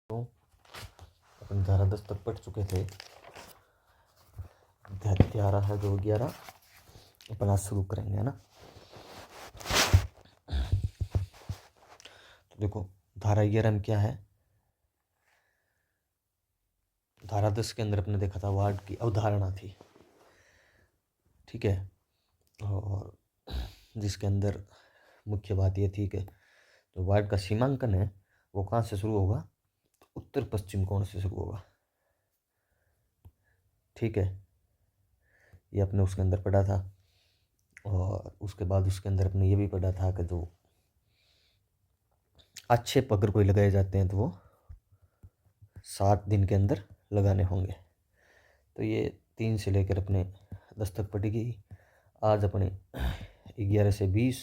तो अपन धारा 10 तक पढ़ चुके थे। अध्याय 11 है जो 11 अपन आज शुरू करेंगे, है ना। तो देखो धारा 11 में क्या है। धारा 10 के अंदर अपने देखा था वार्ड की अवधारणा थी, ठीक है। और जिसके अंदर मुख्य बात ये थी कि जो वार्ड का सीमांकन है वो कहाँ से शुरू होगा, तो उत्तर पश्चिम कोण से शुरू होगा, ठीक है। ये अपने उसके अंदर पढ़ा था। और उसके बाद उसके अंदर अपने ये भी पढ़ा था कि जो आक्षेप अगर कोई लगाए जाते हैं तो वो 7 दिन के अंदर लगाने होंगे। तो ये 3 से लेकर अपने 10 तक पढ़ेगी। आज अपने 11 से 20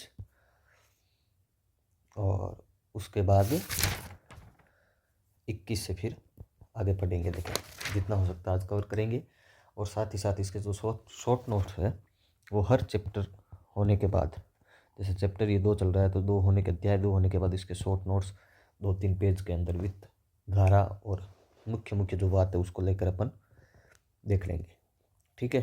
और उसके बाद 21 से फिर आगे पढ़ेंगे। देखो जितना हो सकता है आज कवर करेंगे। और साथ ही साथ इसके जो शॉर्ट नोट्स है वो हर चैप्टर होने के बाद, जैसे चैप्टर ये 2 चल रहा है तो 2 होने के अध्याय 2 होने के बाद इसके शॉर्ट नोट्स 2-3 पेज के अंदर वित्त धारा और मुख्य मुख्य जो बात है उसको लेकर अपन देख लेंगे, ठीक है।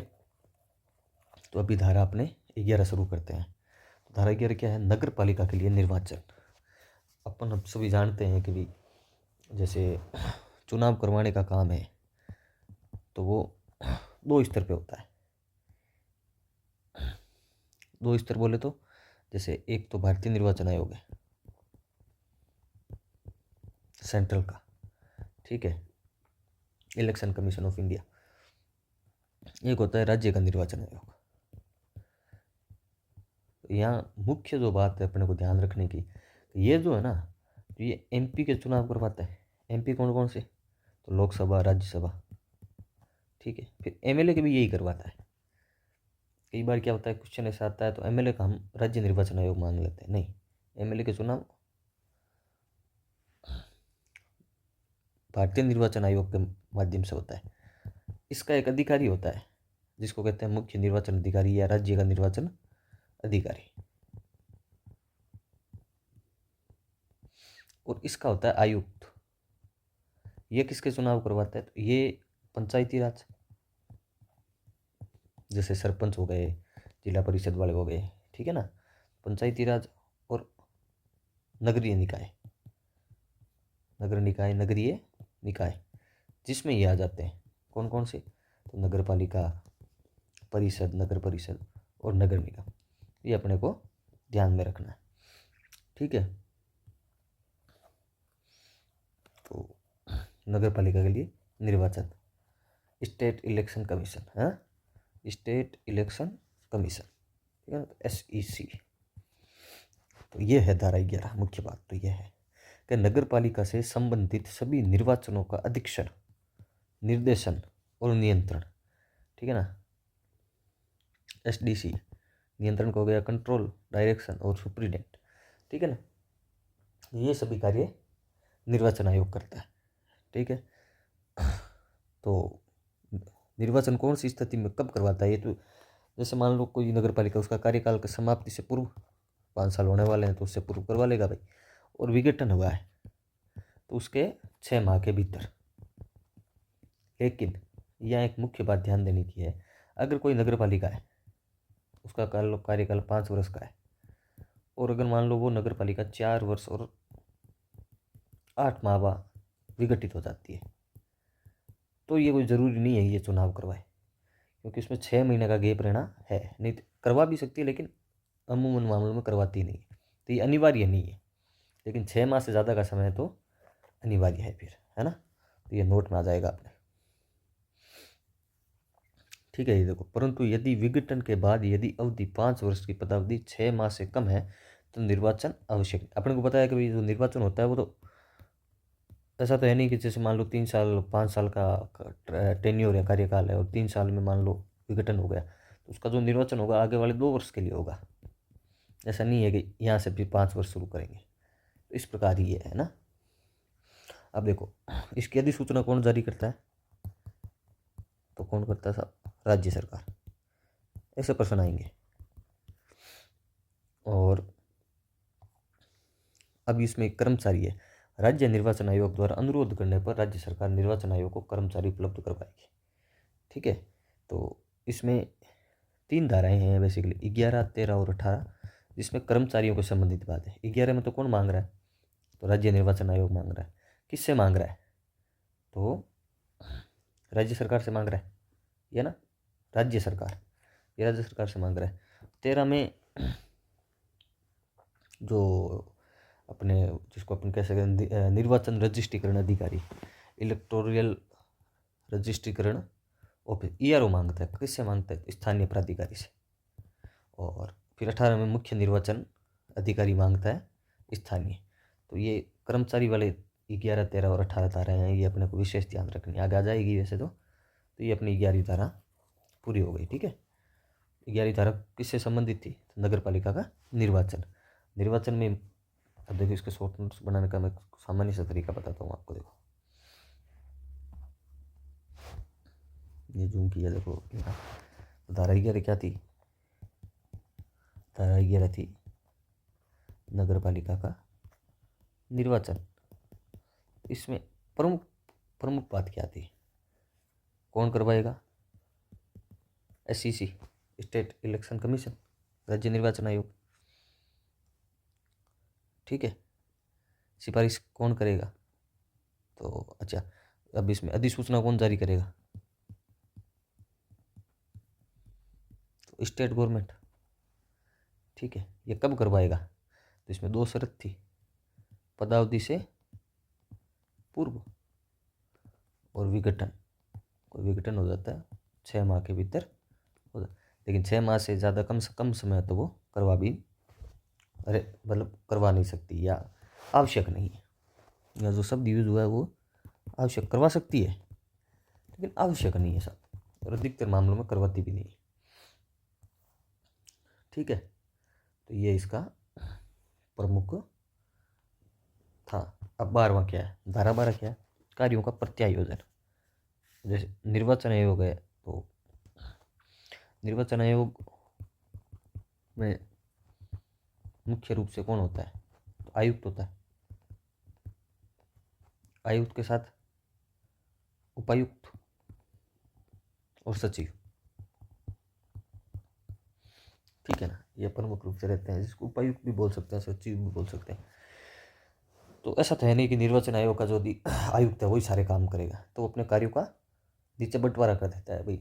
तो अभी धारा अपने 11 शुरू करते हैं। तो धारा 11 क्या है, नगर पालिका के लिए निर्वाचन। अपन अब सभी जानते हैं कि भी जैसे चुनाव करवाने का काम है तो वो 2 स्तर पे होता है। 2 स्तर बोले तो जैसे एक तो भारतीय निर्वाचन आयोग है सेंट्रल का, ठीक है, इलेक्शन कमीशन ऑफ इंडिया। एक होता है राज्य का निर्वाचन आयोग। तो यहाँ मुख्य जो बात है अपने को ध्यान रखने की, ये जो है ना, तो ये एमपी के चुनाव करवाता है। एमपी कौन कौन से, तो लोकसभा राज्यसभा, ठीक है। फिर एमएलए के भी यही करवाता है। कई बार क्या होता है क्वेश्चन ऐसा आता है तो एमएलए का हम राज्य निर्वाचन आयोग मान लेते हैं, नहीं, एमएलए के चुनाव भारतीय निर्वाचन आयोग के माध्यम से होता है। इसका एक अधिकारी होता है जिसको कहते हैं मुख्य निर्वाचन अधिकारी या राज्य का निर्वाचन अधिकारी। और इसका होता है आयुक्त। ये किसके चुनाव करवाता है, तो ये पंचायती राज, जैसे सरपंच हो गए, जिला परिषद वाले हो गए, ठीक है ना, पंचायती राज और नगरीय निकाय, नगर निकाय, नगरीय निकाय, जिसमें ये आ जाते हैं कौन कौन से, तो नगर पालिका, परिषद, नगर परिषद और नगर निगम। ये अपने को ध्यान में रखना है, ठीक है। तो नगर पालिका के लिए निर्वाचन, स्टेट इलेक्शन कमीशन, हाँ, स्टेट इलेक्शन कमीशन, ठीक है, SEC। तो ये है धारा 11। मुख्य बात तो यह है कि नगर पालिका से संबंधित सभी निर्वाचनों का अधीक्षण, निर्देशन और नियंत्रण, ठीक है ना। SDC नियंत्रण को हो गया, कंट्रोल, डायरेक्शन और सुप्रीडेंट, ठीक है ना। ये सभी कार्य निर्वाचन आयोग करता है, ठीक है। तो निर्वाचन कौन सी स्थिति में कब करवाता है, ये तो जैसे मान लो कोई नगर पालिका उसका कार्यकाल की समाप्ति से पूर्व 5 साल होने वाले हैं तो उससे पूर्व करवा लेगा भाई। और विघटन हुआ है तो उसके 6 माह के भीतर। लेकिन यहाँ एक मुख्य बात ध्यान देने की है, अगर कोई नगर पालिका है उसका कार्यकाल 5 वर्ष का है और अगर मान लो वो नगर पालिका 4 वर्ष और 8 माह बाद विघटित हो जाती है तो ये कोई ज़रूरी नहीं है ये चुनाव करवाए, क्योंकि इसमें 6 महीने का गैप रहना है। नहीं तो करवा भी सकती है लेकिन अमूमन मामलों में करवाती नहीं, तो ये अनिवार्य नहीं है। लेकिन 6 माह से ज़्यादा का समय तो अनिवार्य है फिर, है ना। तो ये नोट में आ जाएगा अपने, ठीक है। ये देखो, परंतु यदि विघटन के बाद यदि अवधि 5 वर्ष की पदावधि 6 माह से कम है तो निर्वाचन आवश्यक। अपने को पता है कि भाई जो निर्वाचन होता है वो तो ऐसा तो है नहीं कि जैसे मान लो 3 साल 5 साल का टेन्योर या कार्यकाल है और 3 साल में मान लो विघटन हो गया तो उसका जो निर्वाचन होगा आगे वाले 2 वर्ष के लिए होगा। ऐसा नहीं है कि यहाँ से फिर 5 वर्ष शुरू करेंगे। तो इस प्रकार ही है ना। अब देखो इसकी अधिसूचना कौन जारी करता है, तो कौन करता है साहब, राज्य सरकार। ऐसे प्रश्न आएंगे। और अब इसमें एक कर्मचारी है, राज्य निर्वाचन आयोग द्वारा अनुरोध करने पर राज्य सरकार निर्वाचन आयोग को कर्मचारी उपलब्ध करवाएगी। ठीक है, तो इसमें 3 धाराएं हैं बेसिकली, 11, 13 और 18, जिसमें कर्मचारियों को संबंधित बात है। 11 में तो कौन मांग रहा है? तो राज्य निर्वाचन आयोग मांग रहा है। किससे मांग रहा है? तो राज्य सरकार से मांग रहा है, ये ना, राज्य सरकार, ये राज्य सरकार से मांग रहा है। 13 में जो अपने, जिसको अपन कह सकते हैं निर्वाचन रजिस्ट्रीकरण अधिकारी, इलेक्टोरल रजिस्ट्रीकरण ऑफिस, ERO मांगता है। किससे मांगता है? स्थानीय प्राधिकारी से। और फिर 18 में मुख्य निर्वाचन अधिकारी मांगता है स्थानीय। तो ये कर्मचारी वाले 11, 13 और 18 धाराएं हैं, ये अपने को विशेष ध्यान रखनी, आगे आ जाएगी वैसे तो ये अपनी 11वीं धारा पूरी हो गई। ठीक है, 11वीं धारा किससे संबंधित थी? तो नगर पालिका का निर्वाचन। निर्वाचन में अब देखो, इसके शॉर्ट नोट्स बनाने का मैं सामान्य सा तरीका बताता हूँ आपको। देखो ये जूम किया, देखो तो धारा 11 क्या थी? धारा 11 थी नगर पालिका का निर्वाचन। इसमें प्रमुख बात क्या थी? कौन करवाएगा? SEC, स्टेट इलेक्शन कमीशन, राज्य निर्वाचन आयोग। ठीक है, सिफारिश कौन करेगा? तो अच्छा, अब इसमें अधिसूचना कौन जारी करेगा? तो स्टेट गवर्नमेंट। ठीक है, ये कब करवाएगा? तो इसमें 2 शर्त थी, पदावधि से पूर्व और विघटन। कोई विघटन हो जाता है 6 माह के भीतर हो जाता, लेकिन 6 माह से ज़्यादा कम समय तो वो करवा भी मतलब करवा नहीं सकती, या आवश्यक नहीं है, या जो शब्द यूज हुआ है वो आवश्यक, करवा सकती है लेकिन आवश्यक नहीं है सब, और अधिकतर मामलों में करवाती भी नहीं है। ठीक है, तो ये इसका प्रमुख था। अब 12वां क्या है? धारा 12 क्या है? कार्यों का प्रत्यायोजन। जैसे निर्वाचन आयोग है, तो निर्वाचन आयोग में मुख्य रूप से कौन होता है? तो आयुक्त होता है। आयुक्त के साथ उपायुक्त और सचिव। ठीक है ना, ये प्रमुख रूप से रहते हैं, जिसको उपायुक्त भी बोल सकते हैं, सचिव भी बोल सकते हैं। तो ऐसा तो है नहीं कि निर्वाचन आयोग का जो आयुक्त है वही सारे काम करेगा, तो अपने कार्यों का नीचे बंटवारा कर देता है भाई,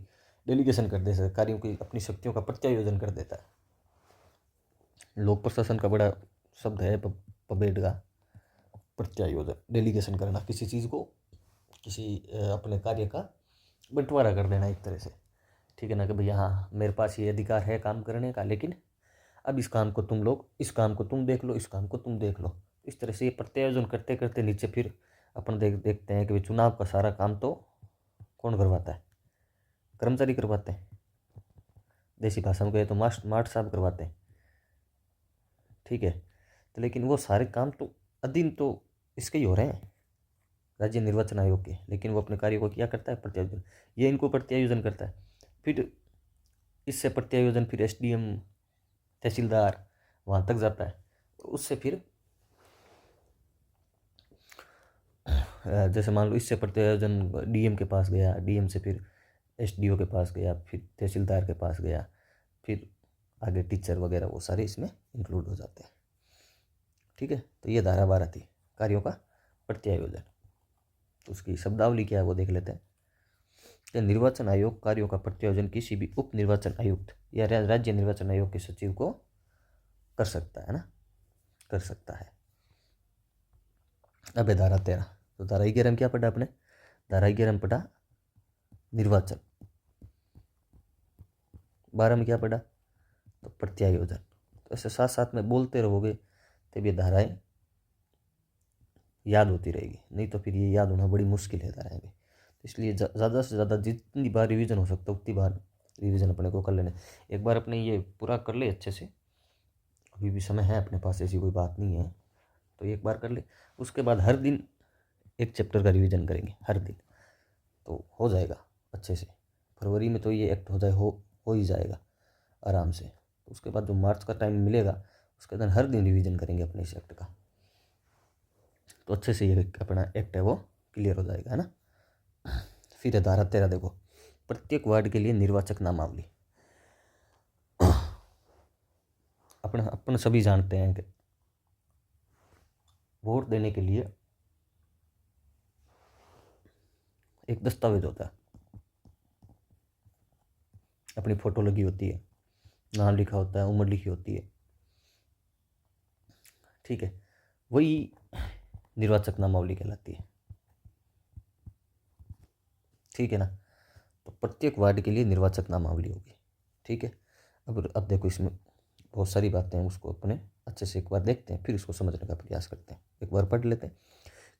डेलीगेशन कर देता है, कार्यों की अपनी शक्तियों का प्रत्यायोजन कर देता है। लोक प्रशासन का बड़ा शब्द है पबेड का, प्रत्यायोजन, डेलीगेशन करना, किसी चीज़ को, किसी अपने कार्य का बंटवारा कर देना एक तरह से। ठीक है ना, कि भैया हाँ मेरे पास ये अधिकार है काम करने का, लेकिन अब इस काम को तुम लोग, इस काम को तुम देख लो, इस काम को तुम देख लो। इस तरह से ये प्रत्यायोजन करते करते नीचे फिर अपन देखते हैं कि भाई चुनाव का सारा काम तो कौन करवाता है? कर्मचारी करवाते हैं, देसी भाषा में कहे तो मार्ट साहब करवाते हैं। ठीक है, तो लेकिन वो सारे काम तो अधीन तो इसके ही हो रहे हैं, राज्य निर्वाचन आयोग के, लेकिन वो अपने कार्य को क्या करता है? प्रत्यायोजन। ये इनको प्रत्यायोजन करता है, फिर इससे प्रत्यायोजन फिर SDM, तहसीलदार वहाँ तक जाता है। तो उससे फिर जैसे मान लो इससे प्रत्यायोजन DM के पास गया, DM से फिर SDO के पास गया, फिर तहसीलदार के पास गया, फिर आगे टीचर वगैरह, वो सारे इसमें इंक्लूड हो जाते हैं। ठीक है, तो ये धारा 12 थी, कार्यों का प्रत्यायोजन। तो उसकी शब्दावली क्या है वो देख लेते हैं। कि निर्वाचन आयोग कार्यों का प्रत्यायोजन किसी भी उप निर्वाचन आयुक्त या राज्य निर्वाचन आयोग के सचिव को कर सकता है ना, कर सकता है। अब धारा 13, तो धारा 11 में क्या पढ़ा आपने? धारा 11 में पढ़ा निर्वाचन। 12 में क्या पढ़ा? तो प्रत्यायोजन। तो ऐसे साथ साथ में बोलते रहोगे तब ये धाराएं याद होती रहेगी, नहीं तो फिर ये याद होना बड़ी मुश्किल है धाराएं भी। तो इसलिए ज़्यादा से ज़्यादा जितनी बार रिवीजन हो सकता है उतनी बार रिवीजन अपने को कर लेने। एक बार अपने ये पूरा कर ले अच्छे से, अभी भी समय है अपने पास, ऐसी कोई बात नहीं है, तो एक बार कर ले। उसके बाद हर दिन एक चैप्टर का रिवीजन करेंगे हर दिन, तो हो जाएगा अच्छे से। फरवरी में तो ये एक्ट हो जाए, हो ही जाएगा आराम से। उसके बाद जो मार्च का टाइम मिलेगा उसके दिन हर दिन रिवीजन करेंगे अपने इस एक्ट का। तो अच्छे से ये अपना एक्ट है वो क्लियर हो जाएगा, है ना। फिर है धारा 13, देखो प्रत्येक वार्ड के लिए निर्वाचक नामावली। अपन सभी जानते हैं कि वोट देने के लिए एक दस्तावेज होता है, अपनी फ़ोटो लगी होती है, नाम लिखा होता है, उम्र लिखी होती है, ठीक है, वही निर्वाचक नामावली कहलाती है, ठीक है ना। तो प्रत्येक वार्ड के लिए निर्वाचक नामावली होगी, ठीक है। अब देखो इसमें बहुत सारी बातें हैं, उसको अपने अच्छे से एक बार देखते हैं, फिर उसको समझने का प्रयास करते हैं। एक बार पढ़ लेते हैं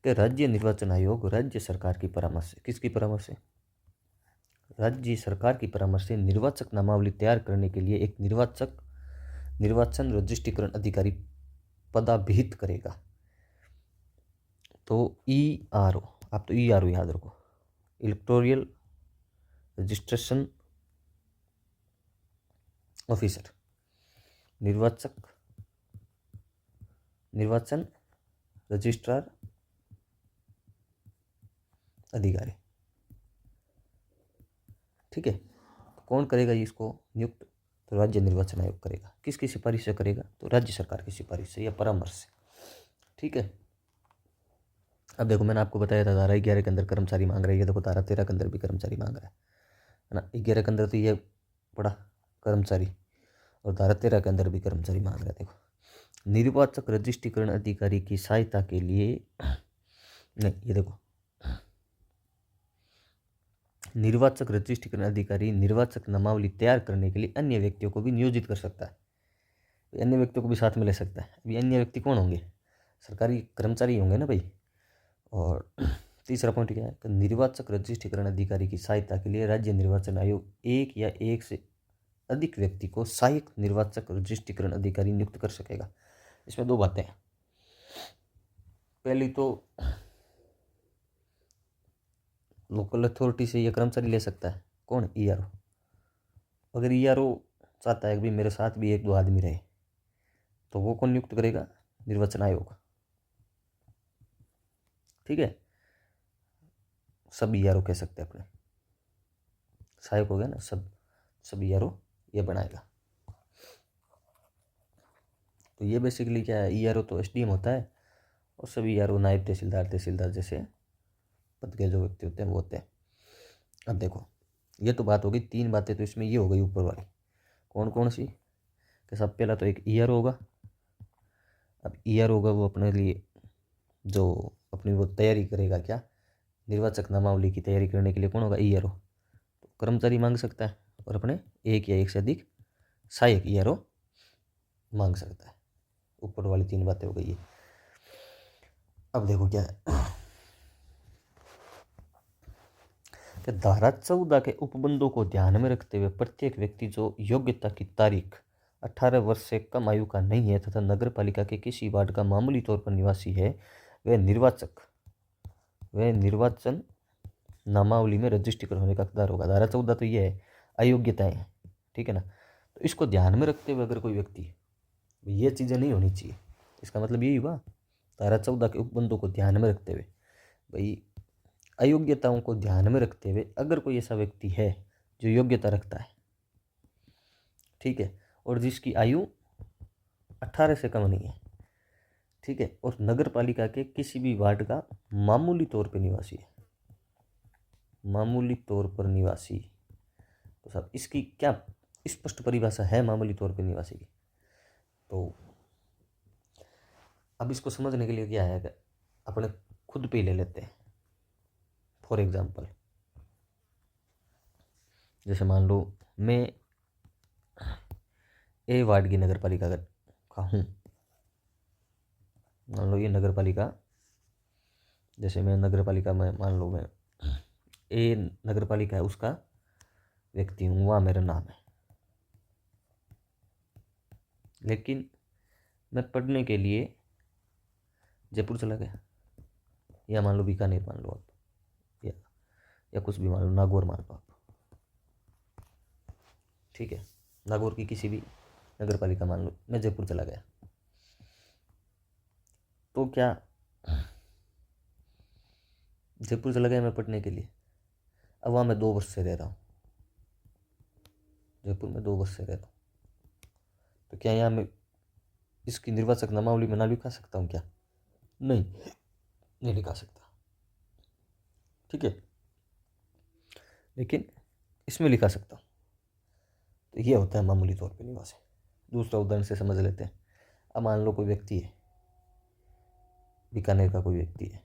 कि राज्य निर्वाचन आयोग राज्य सरकार की परामर्श से, किसकी परामर्श से? राज्य सरकार की परामर्श से निर्वाचक नामावली तैयार करने के लिए एक निर्वाचन रजिस्ट्रीकरण अधिकारी पदाभिहित करेगा। तो ERO, आप तो ERO याद रखो, इलेक्टोरल रजिस्ट्रेशन ऑफिसर, निर्वाचन रजिस्ट्रार अधिकारी, ठीक है। तो कौन करेगा इसको नियुक्त? तो राज्य निर्वाचन आयोग करेगा। किसकी सिफारिश से करेगा? तो राज्य सरकार की सिफारिश से या परामर्श से, ठीक है। अब देखो मैंने आपको बताया था धारा 11 के अंदर कर्मचारी मांग रही है, देखो धारा 13 के अंदर भी कर्मचारी मांग रहा है ना। 11 के अंदर तो ये पड़ा कर्मचारी, और धारा 13 के अंदर भी कर्मचारी मांग रहा है। देखो निर्वाचक रजिस्ट्रीकरण अधिकारी की सहायता के लिए नहीं, ये देखो निर्वाचक रजिस्ट्रीकरण अधिकारी निर्वाचक नामावली तैयार करने के लिए अन्य व्यक्तियों को भी नियोजित कर सकता है, अन्य व्यक्तियों को भी साथ में ले सकता है। अभी अन्य व्यक्ति कौन होंगे? सरकारी कर्मचारी होंगे ना भाई। और तीसरा पॉइंट क्या है? तो निर्वाचक रजिस्ट्रीकरण अधिकारी की सहायता के लिए राज्य निर्वाचन आयोग एक या एक से अधिक व्यक्ति को सहायक निर्वाचक रजिस्ट्रीकरण अधिकारी नियुक्त कर सकेगा। इसमें दो बातें हैं। पहली तो लोकल अथॉरिटी से यह कर्मचारी ले सकता है, कौन? ERO। अगर ERO चाहता है कि भाई मेरे साथ भी एक दो आदमी रहे, तो वो कौन नियुक्त करेगा? निर्वाचन आयोग, ठीक है। सब ERO कह सकते हैं अपने, सहायक हो गया ना, सब ERO ये बनाएगा। तो ये बेसिकली क्या है, ERO तो SDM होता है, और सब ERO नायब तहसीलदार जैसे पद के जो व्यक्ति होते हैं वो होते हैं। अब देखो ये तो बात होगी, 3 बातें तो इसमें ये हो गई ऊपर वाली। कौन कौन सी? कि सब पहला तो एक ERO होगा। अब ERO होगा, वो अपने लिए जो अपनी वो तैयारी करेगा, क्या निर्वाचक नामावली की तैयारी करने के लिए कौन होगा? ERO। तो कर्मचारी मांग सकता है, और अपने एक या एक से अधिक सहायक ERO मांग सकता है। ऊपर वाली 3 बातें हो गई है। अब देखो क्या है कि धारा 14 के उपबंधों को ध्यान में रखते हुए प्रत्येक व्यक्ति जो योग्यता की तारीख 18 वर्ष से कम आयु का नहीं है तथा नगर पालिका के किसी वार्ड का मामूली तौर पर निवासी है, वह निर्वाचन नामावली में रजिस्ट्री होने का हकदार होगा। धारा 14 तो ये है, अयोग्यताएं हैं, ठीक है ना। तो इसको ध्यान में रखते हुए अगर कोई व्यक्ति, ये चीज़ें नहीं होनी चाहिए, इसका मतलब यही हुआ। धारा 14 के उपबंधों को ध्यान में रखते हुए, भाई अयोग्यताओं को ध्यान में रखते हुए अगर कोई ऐसा व्यक्ति है जो योग्यता रखता है, ठीक है, और जिसकी आयु 18 से कम नहीं है, ठीक है, और नगर पालिका के किसी भी वार्ड का मामूली तौर पर निवासी है, मामूली तौर पर निवासी, तो साहब इसकी क्या स्पष्ट परिभाषा है मामूली तौर पर निवासी की? तो अब इसको समझने के लिए क्या है कि अपने खुद पे ले लेते हैं। फॉर एग्जाम्पल, जैसे मान लो मैं A वार्ड की नगर पालिका का हूँ, मान लो ये नगर पालिका, जैसे मैं नगर पालिका में, मान लो मैं A नगर पालिका है उसका व्यक्ति हूँ, वहाँ मेरा नाम है, लेकिन मैं पढ़ने के लिए जयपुर चला गया, या मान लो बीकानेर मान लो आप, या कुछ भी मान लो, नागौर मान लो आप, ठीक है, नागौर की किसी भी नगर पालिका मान लो, मैं जयपुर चला गया, तो क्या जयपुर चला गया मैं पढ़ने के लिए। अब वहाँ मैं 2 वर्ष से रह रहा हूँ, जयपुर में 2 वर्ष से रह रहा हूँ। तो क्या यहाँ मैं इसकी निर्वाचक नामावली में ना लिखा सकता हूँ क्या? नहीं, नहीं लिखा सकता। ठीक है, लेकिन इसमें लिखा सकता हूँ। तो ये होता है मामूली तौर पे निवासी। दूसरा उदाहरण से समझ लेते हैं। अब मान लो कोई व्यक्ति है, बीकानेर का कोई व्यक्ति है।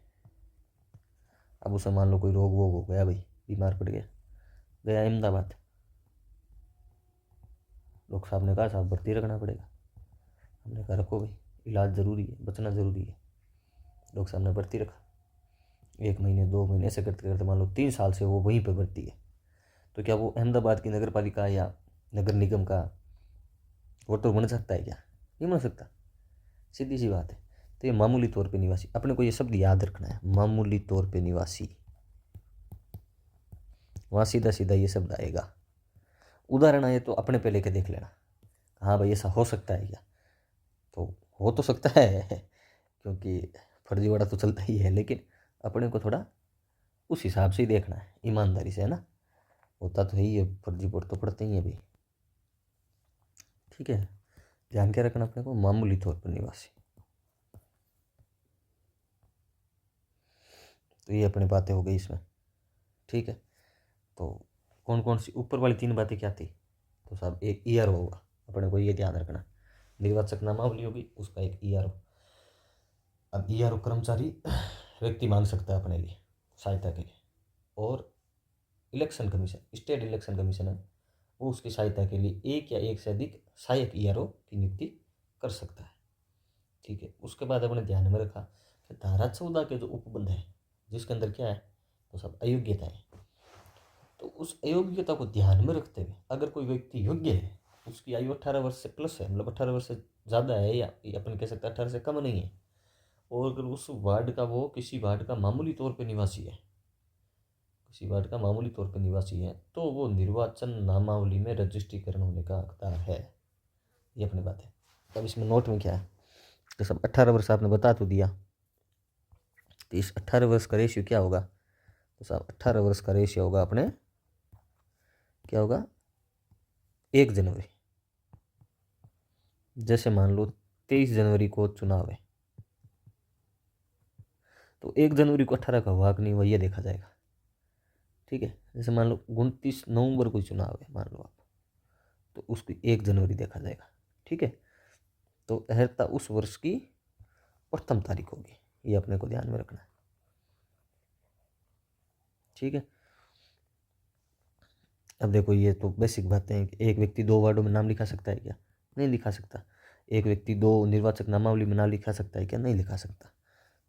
अब उसे मान लो कोई रोग वोग हो गया, भाई बीमार पड़ गया, गया अहमदाबाद। डॉक्टर साहब ने कहा साहब भर्ती रखना पड़ेगा। हमने कहा रखो भाई, इलाज ज़रूरी है, बचना ज़रूरी है। डॉक्टर साहब ने भर्ती रखा। 1 महीने 2 महीने ऐसे करते करते मान लो 3 साल से वो वहीं पर भर्ती है। तो क्या वो अहमदाबाद की नगर पालिका या नगर निगम का वोटर बन सकता है क्या? नहीं बन सकता, सीधी सी बात है। तो ये मामूली तौर पे निवासी, अपने को ये शब्द याद रखना है, मामूली तौर पे निवासी। वहाँ सीधा सीधा ये शब्द आएगा। उदाहरण आए तो अपने पे लेके देख लेना, हाँ भाई ऐसा हो सकता है क्या? तो हो तो सकता है क्योंकि फर्जीवाड़ा तो चलता ही है, लेकिन अपने को थोड़ा उस हिसाब से ही देखना है, ईमानदारी से, है ना। होता तो है ही है, फर्जी वोट तो पड़ते ही है भाई। ठीक है, ध्यान क्या रखना अपने को, मामूली तौर पर निवासी। तो ये अपनी बातें हो गई इसमें। ठीक है, तो कौन कौन सी ऊपर वाली 3 बातें क्या थी? तो साहब एक ईआर होगा, अपने को ये ध्यान रखना। निर्वाचक नामावली होगी, उसका एक ईआर। अब ईआर कर्मचारी व्यक्ति मांग सकता है अपने लिए सहायता के लिए, और election commission, state election commission है, वो उसकी सहायता के लिए एक या एक से अधिक सहायक ईआरओ की नियुक्ति कर सकता है। ठीक है, उसके बाद अपने ध्यान में रखा कि धारा 14 के जो उपबंध है, जिसके अंदर क्या है, तो सब अयोग्यता है। तो उस अयोग्यता को ध्यान में रखते हुए अगर कोई व्यक्ति योग्य है, उसकी आयु 18 वर्ष से प्लस है, मतलब 18 वर्ष से ज़्यादा है, या अपन कह सकते हैं 18 से कम नहीं है, और अगर उस वार्ड का, वो किसी वार्ड का मामूली तौर पे निवासी है, किसी वार्ड का मामूली तौर पे निवासी है, तो वो निर्वाचन नामावली में रजिस्ट्रीकरण होने का हकदार है। ये अपनी बात है। अब इसमें नोट में क्या है, तो सब 18 वर्ष आपने बता तो दिया। तो इस 18 वर्ष का रेशियो क्या होगा? तो साहब 18 वर्ष का रेशियो होगा अपने, क्या होगा, 1 जनवरी। जैसे मान लो 23 जनवरी को चुनाव है, तो 1 जनवरी को 18 का हुआ कि नहीं हुआ ये देखा जाएगा। ठीक है, जैसे मान लो 29 नवंबर को चुनाव है, मान लो आप, तो उसकी 1 जनवरी देखा जाएगा। ठीक है, तो अहर्ता उस वर्ष की प्रथम तारीख होगी, ये अपने को ध्यान में रखना है। ठीक है, अब देखो ये तो बेसिक बातें हैं कि एक व्यक्ति 2 वार्डों में नाम लिखा सकता है क्या? नहीं लिखा सकता। एक व्यक्ति 2 निर्वाचक नामावली में नाम लिखा सकता है क्या? नहीं लिखा सकता।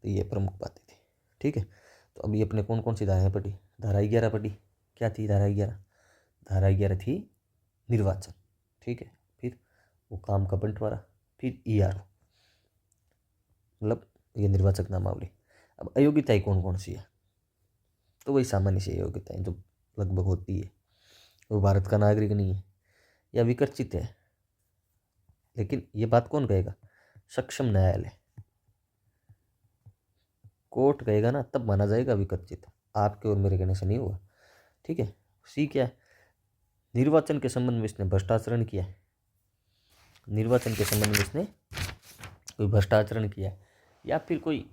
तो ये प्रमुख बातें थी। ठीक है, तो अभी अपने कौन कौन सी धाराएँ पढ़ी? धारा 11 पढ़ी। क्या थी धारा 11? धारा 11 थी निर्वाचन। ठीक है, फिर वो काम का बंटवारा, फिर ईआरओ, मतलब ये निर्वाचक नामावली। अब अयोग्यताएँ कौन कौन सी है? तो वही सामान्य सी अयोग्यताएँ जो लगभग होती है। वो भारत का नागरिक नहीं है या विकर्चित है, लेकिन ये बात कौन कहेगा? सक्षम न्यायालय, कोर्ट कहेगा ना, तब माना जाएगा विकर्चित। आपके और मेरे कहने से नहीं हुआ। ठीक है, सी क्या है? निर्वाचन के संबंध में इसने भ्रष्टाचरण किया है, निर्वाचन के संबंध में इसने कोई भ्रष्टाचरण किया है, या फिर कोई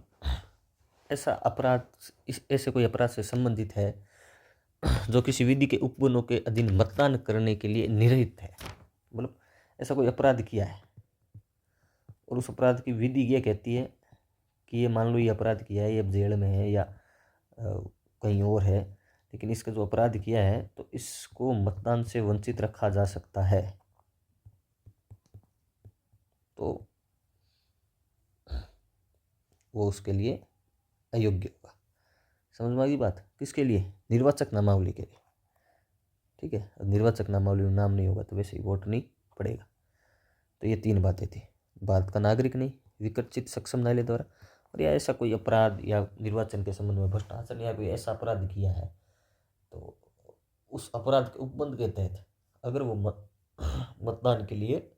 ऐसा अपराध, ऐसे कोई अपराध से संबंधित है जो किसी विधि के उपबंधों के अधीन मतदान करने के लिए निरहित है, मतलब ऐसा कोई अपराध किया है, और उस अपराध की विधि ये कहती है कि ये मान लो ये अपराध किया है, ये अब जेल में है या कहीं और है, लेकिन इसका जो अपराध किया है तो इसको मतदान से वंचित रखा जा सकता है, तो वो उसके लिए अयोग्य होगा। समझ में आ गई बात? किसके लिए? निर्वाचक नामावली के लिए। ठीक है, अब निर्वाचक नामावली में नाम नहीं होगा तो वैसे ही वोट नहीं पड़ेगा। तो ये 3 बातें थी। भारत का नागरिक नहीं, विकर्चित सक्षम न्यायालय द्वारा, और या ऐसा कोई अपराध या निर्वाचन के संबंध में भ्रष्टाचार या कोई ऐसा अपराध किया है, तो उस अपराध के उपबंध के तहत अगर वो मतदान के लिए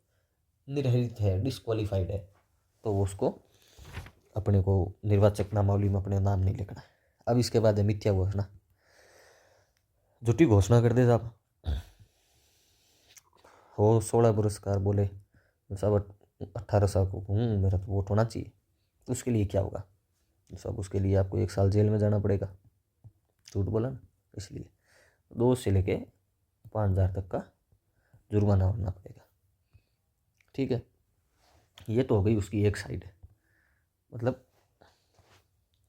निरहित है, डिस्क्वालीफाइड है, तो उसको अपने को निर्वाचक नामावली में अपने नाम नहीं लिखना है। अब इसके बाद है मिथ्या घोषणा। झूठी घोषणा कर दे साहब, हो 16 पुरस्कार बोले सब 18 साल को हूँ, मेरा तो वोट होना चाहिए, तो उसके लिए क्या होगा सब, उसके लिए आपको 1 साल जेल में जाना पड़ेगा, झूठ बोला ना, इसलिए 2 से लेके 5,000 तक का जुर्माना भरना पड़ेगा। ठीक है, ये तो हो गई उसकी एक साइड है। मतलब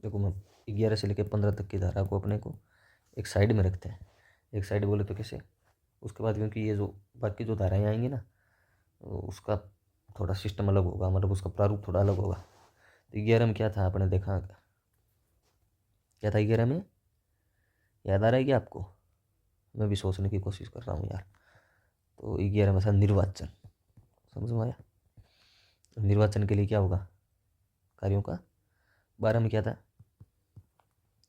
देखो, मैं 11 से लेके 15 तक की धारा को अपने को एक साइड में रखते हैं। एक साइड बोले तो कैसे, उसके बाद क्योंकि ये जो बाकी जो धाराएँ आएंगी ना, उसका थोड़ा सिस्टम अलग होगा, मतलब उसका प्रारूप थोड़ा अलग होगा। तो 11 में क्या था आपने देखा, क्या था 11 में, याद आ रहा है क्या आपको? मैं भी सोचने की कोशिश कर रहा हूँ यार। तो 11 में था निर्वाचन, समझ में आया? निर्वाचन के लिए क्या होगा, कार्यों का। 12 में क्या था,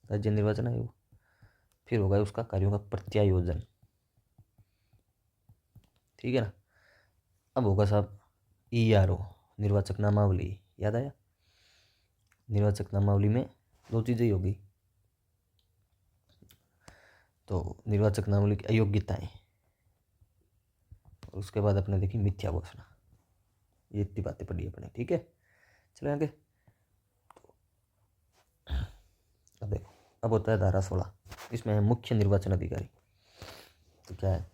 राज्य निर्वाचन आयोग। फिर होगा उसका कार्यों का प्रत्यायोजन, ठीक है ना। अब होगा साहब ERO, निर्वाचक नामावली, याद आया? निर्वाचक नामावली में 2 चीज़ें ही होगी, तो निर्वाचक नामावली की अयोग्यताएँ, और उसके बाद अपने देखी मिथ्या घोषणा। ये इतनी बातें पढ़ी अपने, ठीक है। चले आगे। अब देखो, अब होता है धारा 16, इसमें है मुख्य निर्वाचन अधिकारी। तो क्या है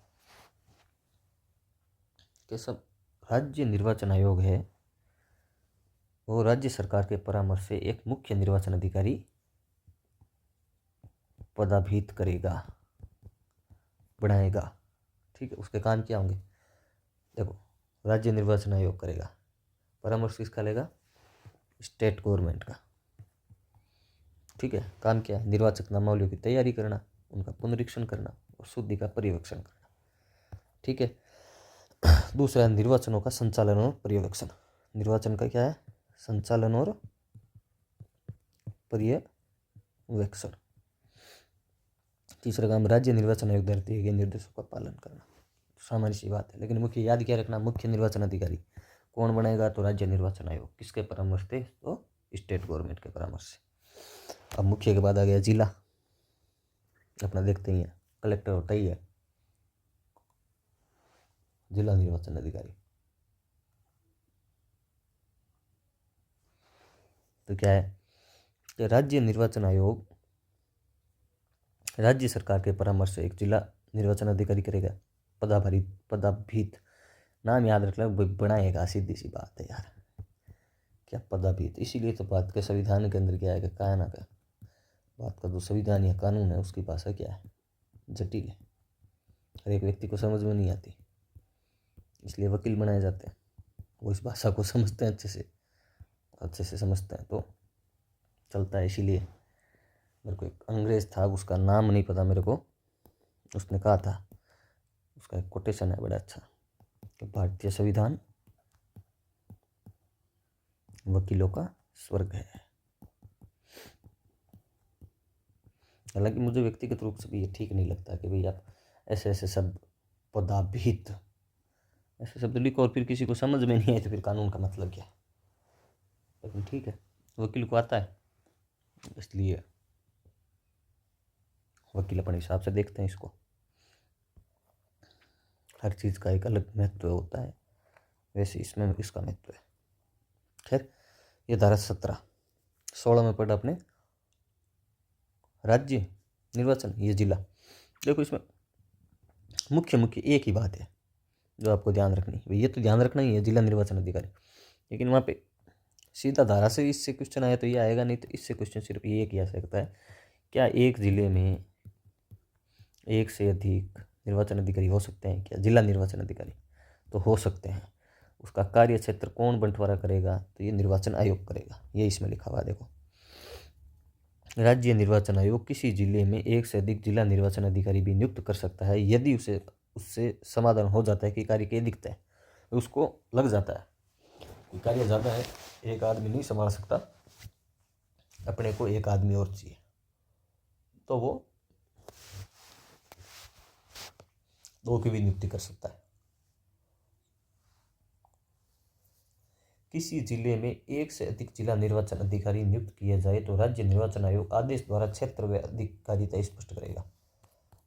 कि सब राज्य निर्वाचन आयोग है, वो राज्य सरकार के परामर्श से एक मुख्य निर्वाचन अधिकारी पदाभित करेगा, बनाएगा। ठीक है, उसके काम क्या होंगे, देखो राज्य निर्वाचन आयोग करेगा, परामर्श किसका लेगा, स्टेट गवर्नमेंट का। ठीक है, काम क्या है, निर्वाचक नामावलियों की तैयारी करना, उनका पुनरीक्षण करना और शुद्धि का पर्यवेक्षण करना। ठीक है, दूसरा निर्वाचनों का संचालन और पर्यवेक्षण। निर्वाचन का क्या है, संचालन और पर्यवेक्षण। तीसरा काम राज्य निर्वाचन आयोग द्वारा दिए गए निर्देशों का पालन करना। सामान्य सी बात है, लेकिन मुख्य याद क्या रखना, मुख्य निर्वाचन अधिकारी कौन बनेगा, तो राज्य निर्वाचन आयोग। किसके परामर्श से, तो स्टेट गवर्नमेंट के परामर्श से। अब मुख्य के बाद आ गया जिला, अपना देखते ही है, कलेक्टर होता ही है जिला निर्वाचन अधिकारी। तो क्या है कि राज्य निर्वाचन आयोग राज्य सरकार के परामर्श से एक जिला निर्वाचन अधिकारी करेगा, पदाभित, नाम याद रख लो, बनाएगा, सीधी सी बात है यार, क्या पदाभित। इसीलिए तो बात के संविधान के अंदर क्या है कि क्या ना क्या बात का जो संविधान या कानून है उसकी भाषा क्या है, जटिल है, हर एक व्यक्ति को समझ में नहीं आती, इसलिए वकील बनाए जाते हैं, वो इस भाषा को समझते हैं, अच्छे से समझते हैं, तो चलता है। इसीलिए मेरे को एक अंग्रेज था, उसका नाम नहीं पता मेरे को, उसने कहा था, उसका एक कोटेशन है बड़ा अच्छा, कि भारतीय संविधान वकीलों का स्वर्ग है। हालांकि मुझे व्यक्तिगत रूप से भी ये ठीक नहीं लगता कि भाई आप ऐसे ऐसे शब्द, पदाभित, ऐसे शब्द लिखो और फिर किसी को समझ में नहीं आए तो फिर कानून का मतलब क्या है। लेकिन ठीक है, वकील को आता है, इसलिए वकील अपने हिसाब से देखते हैं इसको, हर चीज़ का एक अलग महत्व होता है, वैसे इसमें इसका महत्व है। खैर, ये धारा 16 में पढ़ा अपने राज्य निर्वाचन, ये जिला। देखो इसमें मुख्य एक ही बात है जो आपको ध्यान रखनी है, ये तो ध्यान रखना ही है, जिला निर्वाचन अधिकारी। लेकिन वहाँ पे सीधा धारा से इससे क्वेश्चन आया तो ये आएगा, नहीं तो इससे क्वेश्चन सिर्फ ये किया सकता है, क्या एक जिले में एक से अधिक निर्वाचन अधिकारी हो सकते हैं क्या, जिला निर्वाचन अधिकारी तो हो सकते हैं। उसका कार्य क्षेत्र कौन बंटवारा करेगा, तो ये निर्वाचन आयोग करेगा, ये इसमें लिखा हुआ है। देखो, राज्य निर्वाचन आयोग किसी जिले में एक से अधिक जिला निर्वाचन अधिकारी भी नियुक्त कर सकता है यदि उससे समाधान हो जाता है कि कार्य की अधिकता है, उसको लग जाता है कि कार्य ज़्यादा है, एक आदमी नहीं संभाल सकता, अपने को एक आदमी और चाहिए, तो वो 2 की भी नियुक्ति कर सकता है। किसी जिले में एक से अधिक जिला निर्वाचन अधिकारी नियुक्त किए जाए तो राज्य निर्वाचन आयोग आदेश द्वारा क्षेत्र व अधिकारिता स्पष्ट करेगा।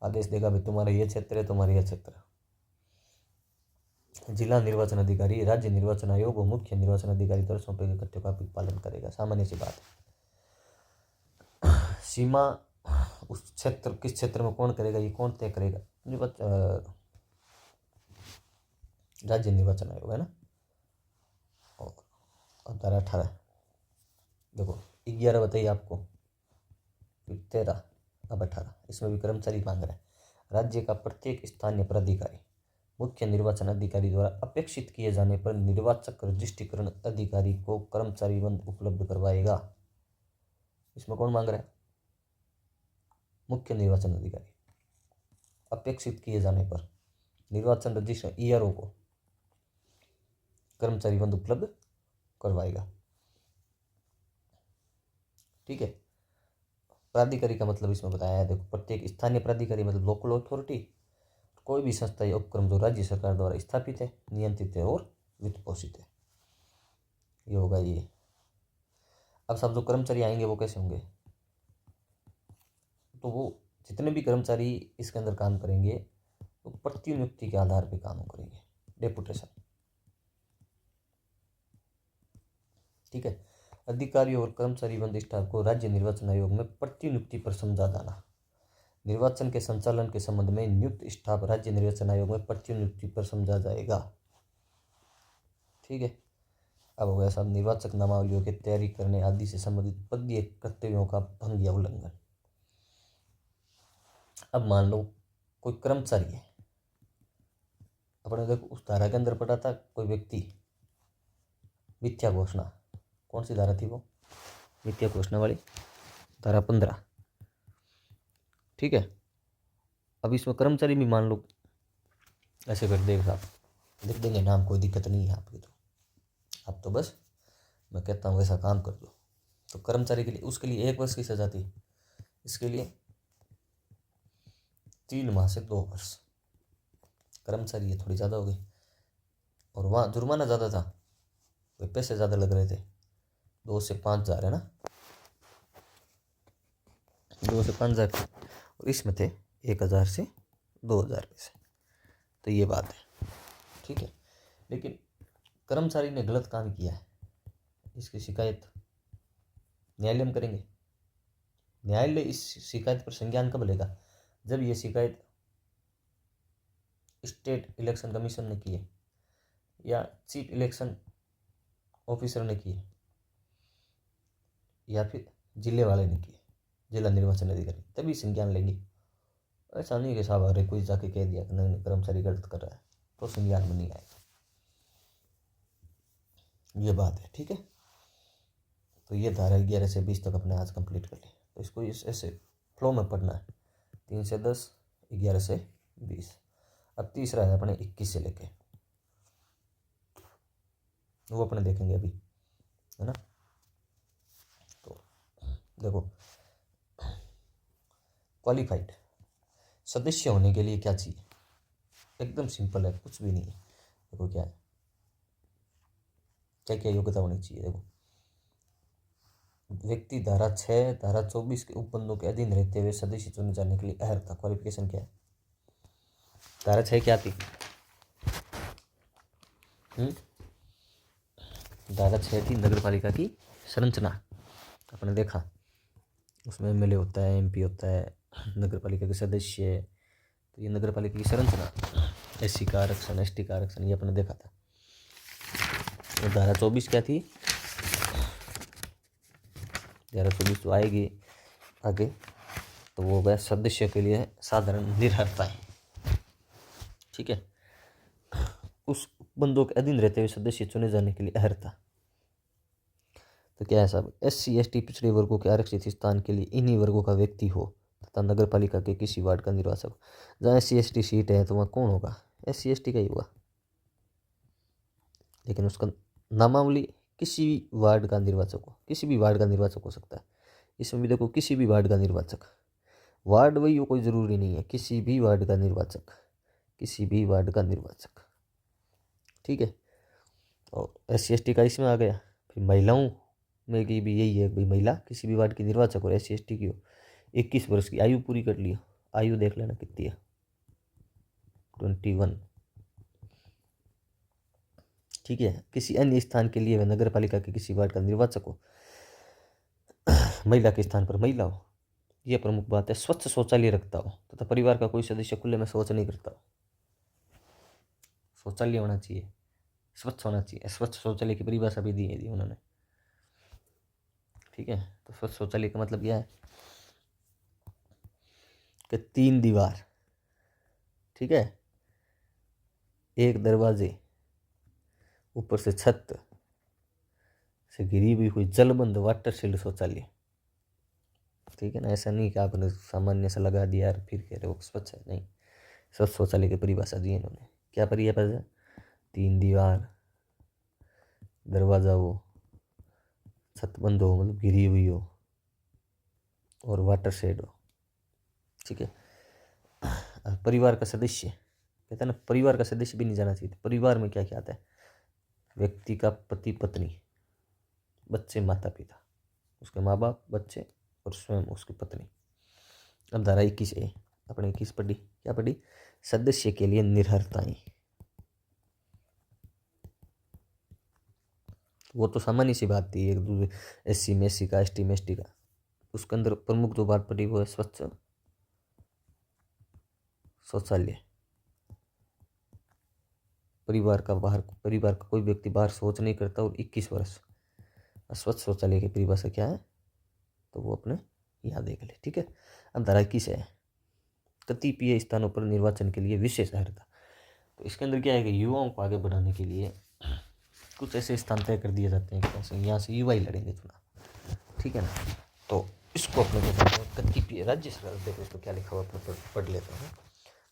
आदेश देगा भाई तुम्हारा ये क्षेत्र है, तुम्हारा यह क्षेत्र है। जिला निर्वाचन अधिकारी राज्य निर्वाचन आयोग और मुख्य निर्वाचन अधिकारी द्वारा सौंपे गए कर्तव्यों का पालन करेगा। सामान्य सी बात है। सीमा उस क्षेत्र किस क्षेत्र में कौन करेगा, ये कौन तय करेगा? राज्य निर्वाचन आयोग है ना। और धारा 18 देखो 11 बताइए आपको, फिर 13, अब 18। इसमें भी कर्मचारी मांग रहा है। राज्य का प्रत्येक स्थानीय प्राधिकारी मुख्य निर्वाचन अधिकारी द्वारा अपेक्षित किए जाने पर निर्वाचक रजिस्ट्रीकरण अधिकारी को कर्मचारी बंद उपलब्ध करवाएगा। इसमें कौन मांग रहा है? मुख्य निर्वाचन अधिकारी अपेक्षित किए जाने पर निर्वाचन रजिस्ट्रेशन ईआरओ को कर्मचारी बंद उपलब्ध करवाएगा। ठीक है। प्राधिकारी का मतलब इसमें बताया है, देखो प्रत्येक स्थानीय प्राधिकारी मतलब लोकल अथॉरिटी, कोई भी संस्था या उपक्रम जो राज्य सरकार द्वारा स्थापित है, नियंत्रित है और वित्त पोषित है, ये होगा ये। अब सब जो कर्मचारी आएंगे वो कैसे होंगे? तो वो जितने भी कर्मचारी इसके अंदर काम करेंगे वो तो प्रतिनियुक्ति के आधार पर काम करेंगे, डेपुटेशन। ठीक है। अधिकारियों और कर्मचारी बंद स्टाफ को राज्य निर्वाचन आयोग में प्रतिनियुक्ति पर समझा जाना। निर्वाचन के संचालन के संबंध में नियुक्त स्टाफ राज्य निर्वाचन आयोग में प्रतिनियुक्ति पर समझा जाएगा। ठीक है। अब हो गया साहब निर्वाचक नामावलियों की तैयारी करने आदि से संबंधित पदीय कर्तव्यों का भंग या उल्लंघन। अब मान लो कोई कर्मचारी है, अपने देखो उस धारा के अंदर पढ़ा था, कोई व्यक्ति मिथ्या घोषणा, कौन सी धारा थी वो? मिथ्या घोषणा वाली धारा 15। ठीक है। अब इसमें कर्मचारी भी मान लो ऐसे कर देगा, आप लिख देंगे नाम, कोई दिक्कत नहीं है आपकी, तो आप तो बस मैं कहता हूँ वैसा काम कर दो। तो कर्मचारी के लिए उसके लिए 1 वर्ष की सजा थी, इसके लिए 3 माह से 2 वर्ष। कर्मचारी ये थोड़ी ज़्यादा हो गई, और वहाँ जुर्माना ज़्यादा था, वे पैसे ज़्यादा लग रहे थे, 2 से 5 हज़ार है ना, 2 से 5 हज़ार, और इसमें थे 1,000 से 2,000 पैसे। तो ये बात है। ठीक है। लेकिन कर्मचारी ने गलत काम किया है, इसकी शिकायत न्यायालय में करेंगे। न्यायालय इस शिकायत पर संज्ञान कब लेगा? जब ये शिकायत स्टेट इलेक्शन कमीशन ने की है या चीफ इलेक्शन ऑफिसर ने की है या फिर जिले वाले ने की है, जिला निर्वाचन अधिकारी, तभी संज्ञान लेंगे। ऐसा नहीं कि साहब अरे कोई जाके कह दिया कि नहीं कर्मचारी गलत कर रहा है तो संज्ञान में नहीं आएगा, ये बात है। ठीक है। तो ये धारा 11 से 20 तक अपने आज कंप्लीट कर ली। तो इसको इस ऐसे फ्लो में पढ़ना है, 3 से 10, 11 से 20। अब तीसरा है अपने 21 से लेके, वो अपने देखेंगे अभी, है ना। तो देखो क्वालिफाइड सदस्य होने के लिए क्या चाहिए? एकदम सिंपल है, कुछ भी नहीं है। देखो क्या है, क्या क्या योग्यता होनी चाहिए। देखो व्यक्ति धारा 6, धारा 24 के उपबंधों के अधीन रहते हुए सदस्य चुने जाने के लिए अर्हता। क्वालिफिकेशन क्या है? धारा 6 क्या थी? धारा 6 थी नगर पालिका की संरचना। आपने देखा उसमें एमएलए होता है, एमपी होता है, नगर पालिका के सदस्य। तो ये नगर पालिका की संरचना, एससी का आरक्षण, एसटी का आरक्षण, ये आपने देखा था। तो धारा 24 क्या थी? धारा 24 तो आएगी आगे, तो वो गया सदस्य के लिए साधारण निर्भरताएं। ठीक है। उस बंदों के अधीन रहते हुए सदस्य चुने जाने के लिए अर्हता। तो क्या है साहब? एससी एसटी पिछड़े वर्गों के आरक्षित स्थान के लिए इन्हीं वर्गों का व्यक्ति हो तथा नगर पालिका के किसी वार्ड का निर्वाचक। जहाँ एससी एसटी सीट है तो वहाँ कौन होगा? एससी एसटी का ही होगा, लेकिन उसका नामावली किसी भी वार्ड का निर्वाचक हो, किसी भी वार्ड का निर्वाचक हो सकता है। इसमें भी देखो किसी भी वार्ड का निर्वाचक, वार्ड वही हो कोई ज़रूरी नहीं है, किसी भी वार्ड का निर्वाचक, किसी भी वार्ड का निर्वाचक। ठीक है। और SC ST का इसमें आ गया। फिर महिलाओं में की भी यही है, भाई महिला किसी भी वार्ड की निर्वाचक और SC ST की हो, 21 वर्ष की आयु पूरी कर लियो। आयु देख लेना कितनी है, 21। ठीक है। किसी अन्य स्थान के लिए वह नगर पालिका के किसी वार्ड का निर्वाचक हो, महिला के स्थान पर महिला हो। यह प्रमुख बात है। स्वच्छ शौचालय रखता हो तथा परिवार का कोई सदस्य खुले में शौच नहीं करता हो। शौचालय होना चाहिए, स्वच्छ होना चाहिए। स्वच्छ शौचालय की परिभाषा भी दी है दी उन्होंने। ठीक है। तो स्वच्छ शौचालय का मतलब क्या है कि 3 दीवार, ठीक है, एक दरवाजे, ऊपर से छत से घिरी हुई कोई जलबंद वाटर शील्ड शौचालय। ठीक है ना। ऐसा नहीं कि आपने सामान्य सा लगा दिया और फिर कह रहे हो स्वच्छ है, नहीं। स्वच्छ शौचालय की परिभाषा दी है इन्होंने। क्या परिभाषा? 3 दीवार, दरवाजा हो, छत बंद हो मतलब घिरी हुई हो, और वाटर शेड हो। ठीक है। परिवार का सदस्य, कहते हैं ना, परिवार का सदस्य भी नहीं जाना चाहिए। परिवार में क्या क्या आता है? व्यक्ति का पति पत्नी, बच्चे माता पिता, उसके माँ बाप, बच्चे और स्वयं उसकी पत्नी। अब धारा 21A अपने 21 पढ़ी। क्या पढ़ी? सदस्य के लिए निर्भरताएं। वो तो सामान्य सी बात थी, एक दूसरे SC में SC का, ST में ST का। उसके अंदर प्रमुख जो बात पड़ी वो है स्वच्छ शौचालय। परिवार का कोई व्यक्ति बाहर शौच नहीं करता, और 21 वर्ष। स्वच्छ शौचालय की परिभाषा क्या है तो वो अपने यहाँ देख ले। ठीक है। अब धारा 21 है, कतिपय स्थानों पर निर्वाचन के लिए विशेष अर्हता। तो इसके अंदर क्या है कि युवाओं को आगे बढ़ाने के लिए कुछ ऐसे स्थान तय कर दिए जाते हैं कि यहाँ से युवा ही लड़ेंगे चुनाव। ठीक है ना। तो इसको अपने को कहते हैं कतिपय राज्य सरकार। देखो इसको क्या लिखा हुआ अपने पढ़ लेता हूँ।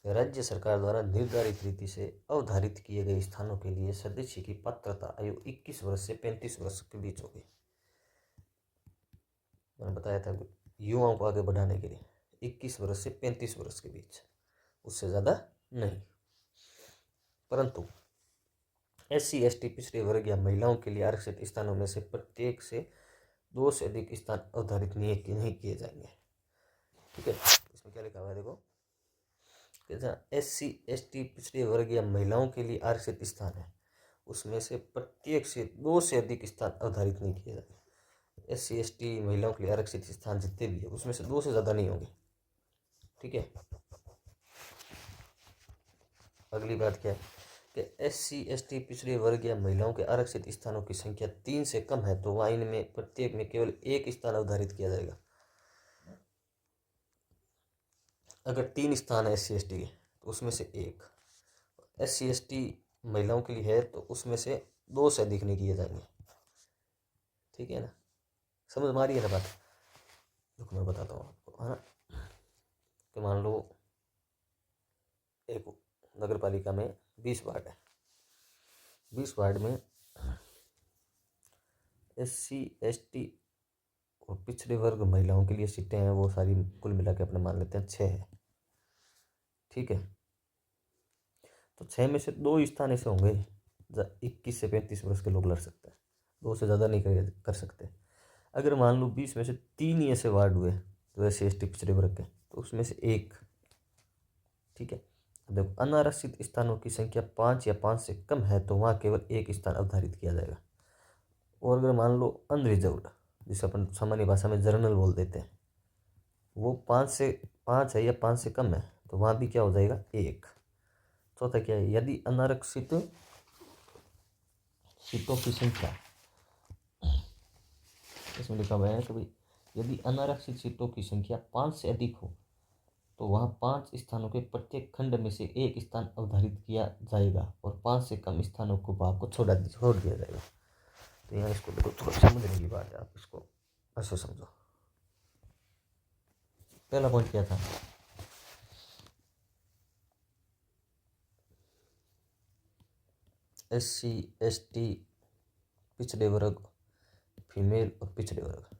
राज्य सरकार द्वारा निर्धारित रीति से अवधारित किए गए स्थानों के लिए सदस्य की पात्रता आयु 21 वर्ष से 35 वर्ष के बीच होगी। मैंने बताया था युवाओं को आगे बढ़ाने के लिए 21 वर्ष से 35 वर्ष के बीच, उससे ज़्यादा नहीं। परंतु SC ST पिछड़े वर्ग या महिलाओं के लिए आरक्षित स्थानों में से प्रत्येक से 2 से अधिक स्थान अवधारित नहीं किए जाएंगे। ठीक है। इसमें क्या लिखा हुआ है देखो, SC ST पिछड़े वर्ग या महिलाओं के लिए आरक्षित स्थान है, उसमें से प्रत्येक से 2 से अधिक स्थान अवधारित नहीं किए जाएंगे। SC ST महिलाओं के लिए आरक्षित स्थान जितने भी है उसमें से 2 से ज़्यादा नहीं होंगे। ठीक है। अगली बात क्या है कि SC ST पिछड़े वर्ग या महिलाओं के आरक्षित स्थानों की संख्या 3 से कम है तो वहाँ इनमें प्रत्येक में केवल 1 स्थान अवधारित किया जाएगा। अगर 3 स्थान है SC ST के तो उसमें से 1, SC ST महिलाओं के लिए है तो उसमें से 2 से अधिक नहीं किए जाएंगे। ठीक है ना। समझ में आ रही है ना बात? देखो मैं बताता हूँ आपको, है ना। कि मान लो एक नगर पालिका में 20 वार्ड है। 20 वार्ड में SC ST और पिछड़े वर्ग महिलाओं के लिए सीटें हैं, वो सारी कुल मिला के अपने मान लेते हैं 6 है। ठीक है। तो 6 में से 2 स्थान ऐसे होंगे 21 से 35 वर्ष के लोग लड़ सकते हैं, 2 से ज़्यादा नहीं कर सकते। अगर मान लो 20 में से 3 ही ऐसे वार्ड हुए तो SC ST पिछड़े वर्ग के, तो उसमें से 1। ठीक है। देखो अनारक्षित स्थानों की संख्या 5 या 5 से कम है तो वहाँ केवल 1 स्थान अवधारित किया जाएगा। और अगर मान लो अनरिजर्व्ड, जिसे अपन सामान्य भाषा में जर्नल बोल देते हैं, वो 5 है या 5 से कम है तो वहाँ भी क्या हो जाएगा 1। चौथा क्या है, यदि अनारक्षित सीटों की संख्या, इसमें लिखा हुआ है कि भाई यदि अनारक्षित सीटों की संख्या 5 से अधिक हो तो वहाँ 5 स्थानों के प्रत्येक खंड में से 1 स्थान अवधारित किया जाएगा और 5 से कम स्थानों को भाग को छोड़ दिया जाएगा। तो यहाँ इसको देखो, थोड़ा समझने की बात है, आप इसको ऐसे समझो। पहला पॉइंट क्या था? SC ST पिछड़े वर्ग, फीमेल और पिछड़े वर्ग।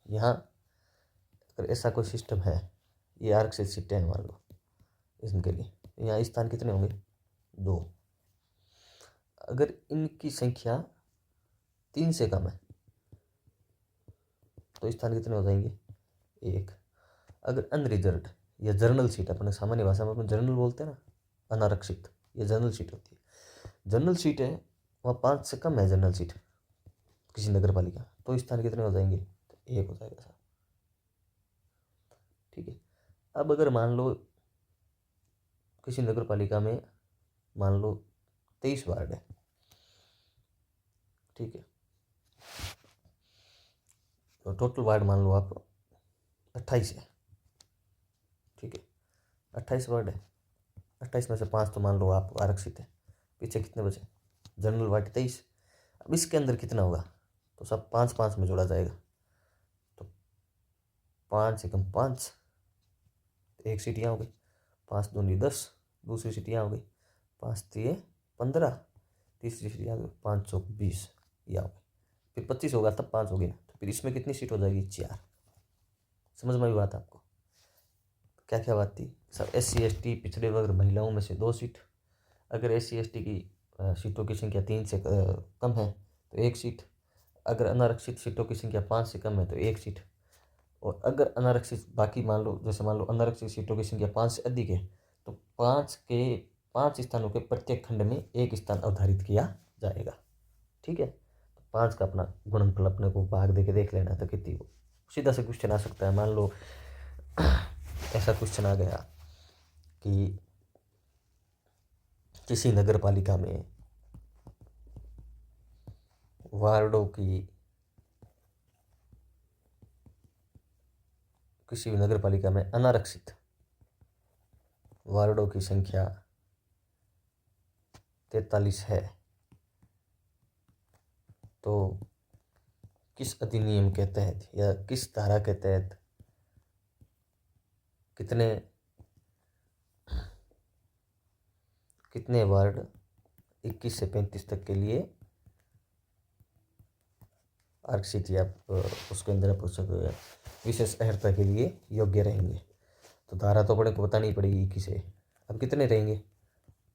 यहाँ अगर ऐसा कोई सिस्टम है, ये आरक्षित सीटें हैं मान लो इनके लिए, तो यहाँ स्थान कितने होंगे? 2। अगर इनकी संख्या 3 से कम है तो स्थान कितने हो जाएंगे? 1। अगर अनरिजर्व्ड या जर्नल सीट, अपने सामान्य भाषा में अपन जर्नल बोलते हैं ना, अनारक्षित, ये जर्नल सीट होती है। जर्नल सीट है वहाँ 5 से कम है जर्नल सीट किसी नगर पालिका, तो स्थान कितने हो जाएंगे? तो 1 हो जाएगा साहब। ठीक है। अब अगर मान लो किसी नगर पालिका में मान लो 23 वार्ड है, ठीक है, तो टोटल वार्ड मान लो आप 28 है, ठीक है, 28 वार्ड है, 28 में से 5 तो मान लो आप आरक्षित है, पीछे कितने बचे? General ward 23। अब इसके अंदर कितना होगा? तो सब 5-5 में जोड़ा जाएगा, तो 5 एकम 5, एक सीट यहाँ हो गई, 5 दूनी 10, दूसरी सीट यहाँ हो गई, 5 तिये 15, तीसरी सीट यहाँ हो गई 5 चौक 20, यहाँ हो गई, फिर 25 होगा तब 5 होगी ना, तो फिर इसमें कितनी सीट हो जाएगी? 4। समझ में आई बात आपको? क्या क्या बात थी सर? SC ST पिछड़े वर्ग महिलाओं में से 2 सीट, अगर SC ST की सीटों की संख्या 3 से कम है तो 1 सीट, अगर अनारक्षित सीटों की संख्या 5 से कम है तो 1 सीट, और अगर अनारक्षित बाकी मान लो, जैसे मान लो अनारक्षित सीटों की संख्या 5 से अधिक है तो 5 स्थानों के प्रत्येक खंड में 1 स्थान अवधारित किया जाएगा। ठीक है, तो 5 का अपना गुणनफल अपने को भाग दे के देख लेना था कितनी हो। सीधा से क्वेश्चन आ सकता है, मान लो ऐसा क्वेश्चन आ गया कि किसी नगर पालिका में वार्डों की, किसी भी नगर पालिका में अनारक्षित वार्डों की संख्या 43 है, तो किस अधिनियम के तहत या किस धारा के तहत कितने वार्ड 21 से 35 तक के लिए आरक्षित या उसके अंदर विशेष अर्हता के लिए योग्य रहेंगे। तो धारा तो अपने को बतानी पड़ेगी 21 से। अब कितने रहेंगे?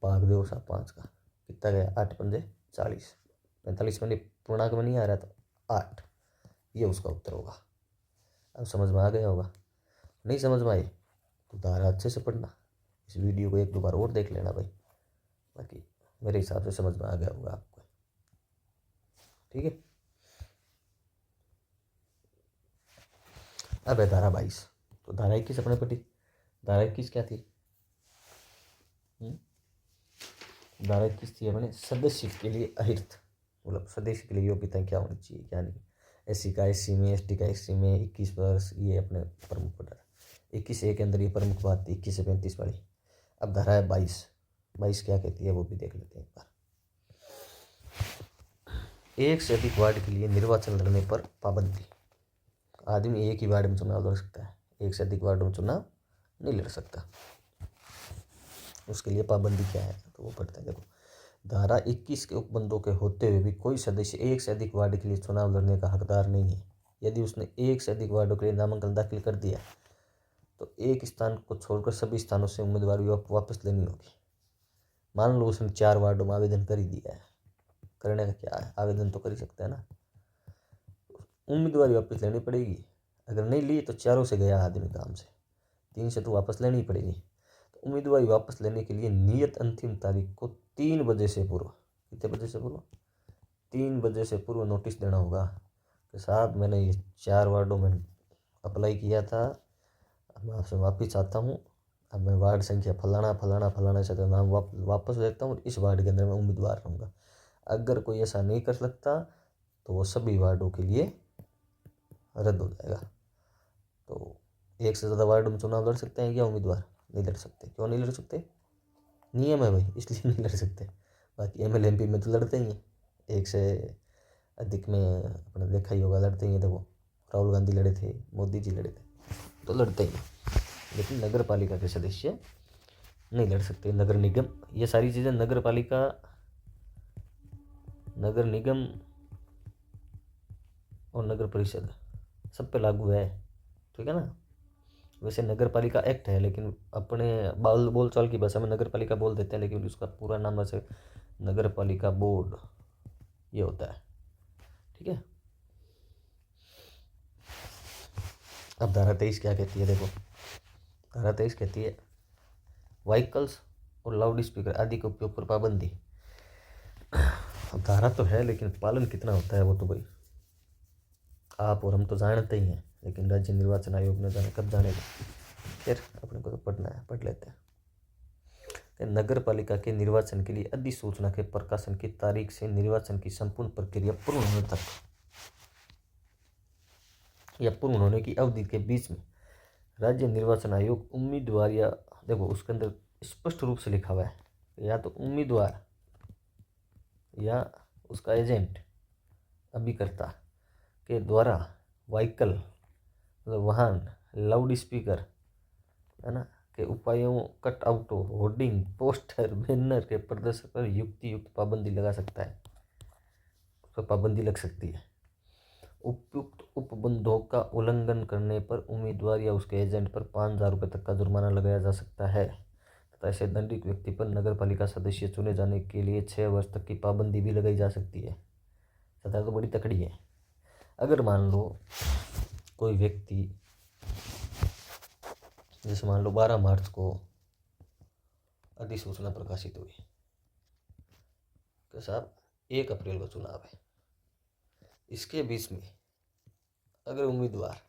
भाग दो साहब 5 का, कितना गया? 8 पंजे 40, 45 में पूर्णांक में नहीं आ रहा तो 8, ये उसका उत्तर होगा। अब समझ में आ गया होगा? नहीं समझ में आई तो धारा अच्छे से पढ़ना, इस वीडियो को 1-2 बार और देख लेना भाई, बाकी मेरे हिसाब से समझ में आ गया होगा आपको। ठीक है, अब है धारा 22। तो धारा 21 अपने पढ़ी। धारा 21 क्या थी? धारा 21 थी अपने सदस्य के लिए अहिर्थ, मतलब सदस्य के लिए योग्यता क्या होनी चाहिए क्या नहीं। SC का SC में, ST का SC में 21 वर्ष, ये अपने प्रमुख पढ़ा। 21A के अंदर ये प्रमुख बात थी 21 से 35 वाली। अब धारा है 22 क्या कहती है वो भी देख लेते हैं एक बार। एक से अधिक वार्ड के लिए निर्वाचन लड़ने पर पाबंदी। आदमी एक ही वार्ड में चुनाव लड़ सकता है, एक से अधिक वार्ड में चुनाव नहीं लड़ सकता। उसके लिए पाबंदी क्या है तो वो पढ़ते हैं। देखो, धारा 21 के उपबंधों के होते हुए भी कोई सदस्य एक से अधिक वार्ड के लिए चुनाव लड़ने का हकदार नहीं है। यदि उसने एक से अधिक वार्डों के लिए नामांकन दाखिल कर दिया तो एक स्थान को छोड़कर सभी स्थानों से उम्मीदवारी वापस लेनी होगी। मान लो उसने 4 वार्डों में आवेदन कर ही दिया है, करने का क्या है, आवेदन तो कर ही सकता है ना, उम्मीदवारी वापस लेनी पड़ेगी। अगर नहीं ली तो 4 से गया आदमी काम से, 3 से तो वापस लेनी पड़ेगी। तो उम्मीदवारी वापस लेने के लिए नियत अंतिम तारीख को 3 बजे से पूर्व, कितने बजे से पूर्व? 3 बजे से पूर्व नोटिस देना होगा कि साहब मैंने ये 4 वार्डों में अप्लाई किया था, अब मैं आपसे वापस चाहता हूँ, अब मैं वार्ड संख्या फलाना से तो नाम वापस लेता हूँ, इस वार्ड के अंदर मैं उम्मीदवार रहूँगा। अगर कोई ऐसा नहीं कर सकता तो वो सभी वार्डों के लिए रद्द हो जाएगा। तो एक से ज़्यादा वार्ड में चुनाव लड़ सकते हैं क्या उम्मीदवार? नहीं लड़ सकते। क्यों नहीं लड़ सकते? नियम है भाई, इसलिए नहीं लड़ सकते। बाकी ML MP में तो लड़ते ही हैं, एक से अधिक में अपने देखा ही होगा, लड़ते ही हैं। देखो राहुल गांधी लड़े थे, मोदी जी लड़े थे, तो लड़ते ही हैं। लेकिन नगर पालिका के सदस्य नहीं लड़ सकते। नगर निगम, ये सारी चीज़ें नगर पालिका, नगर निगम और नगर परिषद सब पे लागू है। ठीक है ना, वैसे नगर पालिका एक्ट है, लेकिन अपने बोल चाल की भाषा में नगर पालिका बोल देते हैं, लेकिन उसका पूरा नाम वैसे नगर पालिका बोर्ड ये होता है। ठीक है। अब धारा 23 क्या कहती है, देखो धारा 23 कहती है व्हीकल्स और लाउड स्पीकर आदि के उपयोग पर पाबंदी। अब धारा तो है, लेकिन पालन कितना होता है वो तो भाई आप और हम तो जानते ही हैं, लेकिन राज्य निर्वाचन आयोग ने जाने कब जानेगा। फिर अपने को तो पढ़ना है, पढ़ लेते हैं। नगर पालिका के निर्वाचन के लिए अधिसूचना के प्रकाशन की तारीख से निर्वाचन की संपूर्ण प्रक्रिया पूर्ण होने तक या पूर्ण होने की अवधि के बीच में राज्य निर्वाचन आयोग उम्मीदवार या देखो उसके अंदर स्पष्ट रूप से लिखा हुआ है, या तो उम्मीदवार या उसका एजेंट अभिकर्ता के द्वारा व्हीकल मतलब वाहन, लाउड स्पीकर है ना के उपायों, कटआउटों, होर्डिंग, पोस्टर, बैनर के प्रदर्शन पर युक्त पाबंदी लगा सकता है, उस पर पाबंदी लग सकती है। उपयुक्त उपबंधों का उल्लंघन करने पर उम्मीदवार या उसके एजेंट पर 5,000 रुपये तक का जुर्माना लगाया जा सकता है तथा ऐसे दंडित व्यक्ति पर नगर पालिका सदस्य चुने जाने के लिए 6 वर्ष तक की पाबंदी भी लगाई जा सकती है। सजा तो बड़ी तकड़ी है। अगर मान लो कोई व्यक्ति, जैसे मान लो 12 मार्च को अधिसूचना प्रकाशित हुई कि साहब 1 अप्रैल को चुनाव है, इसके बीच में अगर उम्मीदवार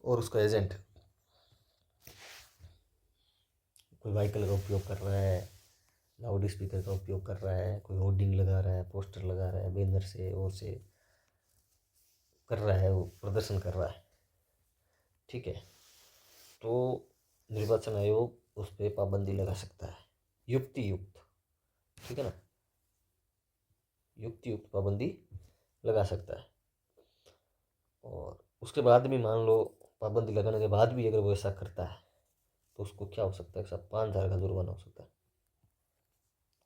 और उसका एजेंट कोई व्हीकल का उपयोग कर रहा है, लाउड स्पीकर का उपयोग कर रहा है, कोई होर्डिंग लगा रहा है, पोस्टर लगा रहा है, बैनर से और से कर रहा है, वो प्रदर्शन कर रहा है, ठीक है, तो निर्वाचन आयोग उस पर पाबंदी लगा सकता है युक्त, ठीक है ना, युक्त पाबंदी लगा सकता है। और उसके बाद भी मान लो पाबंदी लगाने के बाद भी अगर वो ऐसा करता है तो उसको क्या हो सकता है, सब 5,000 का जुर्माना हो सकता है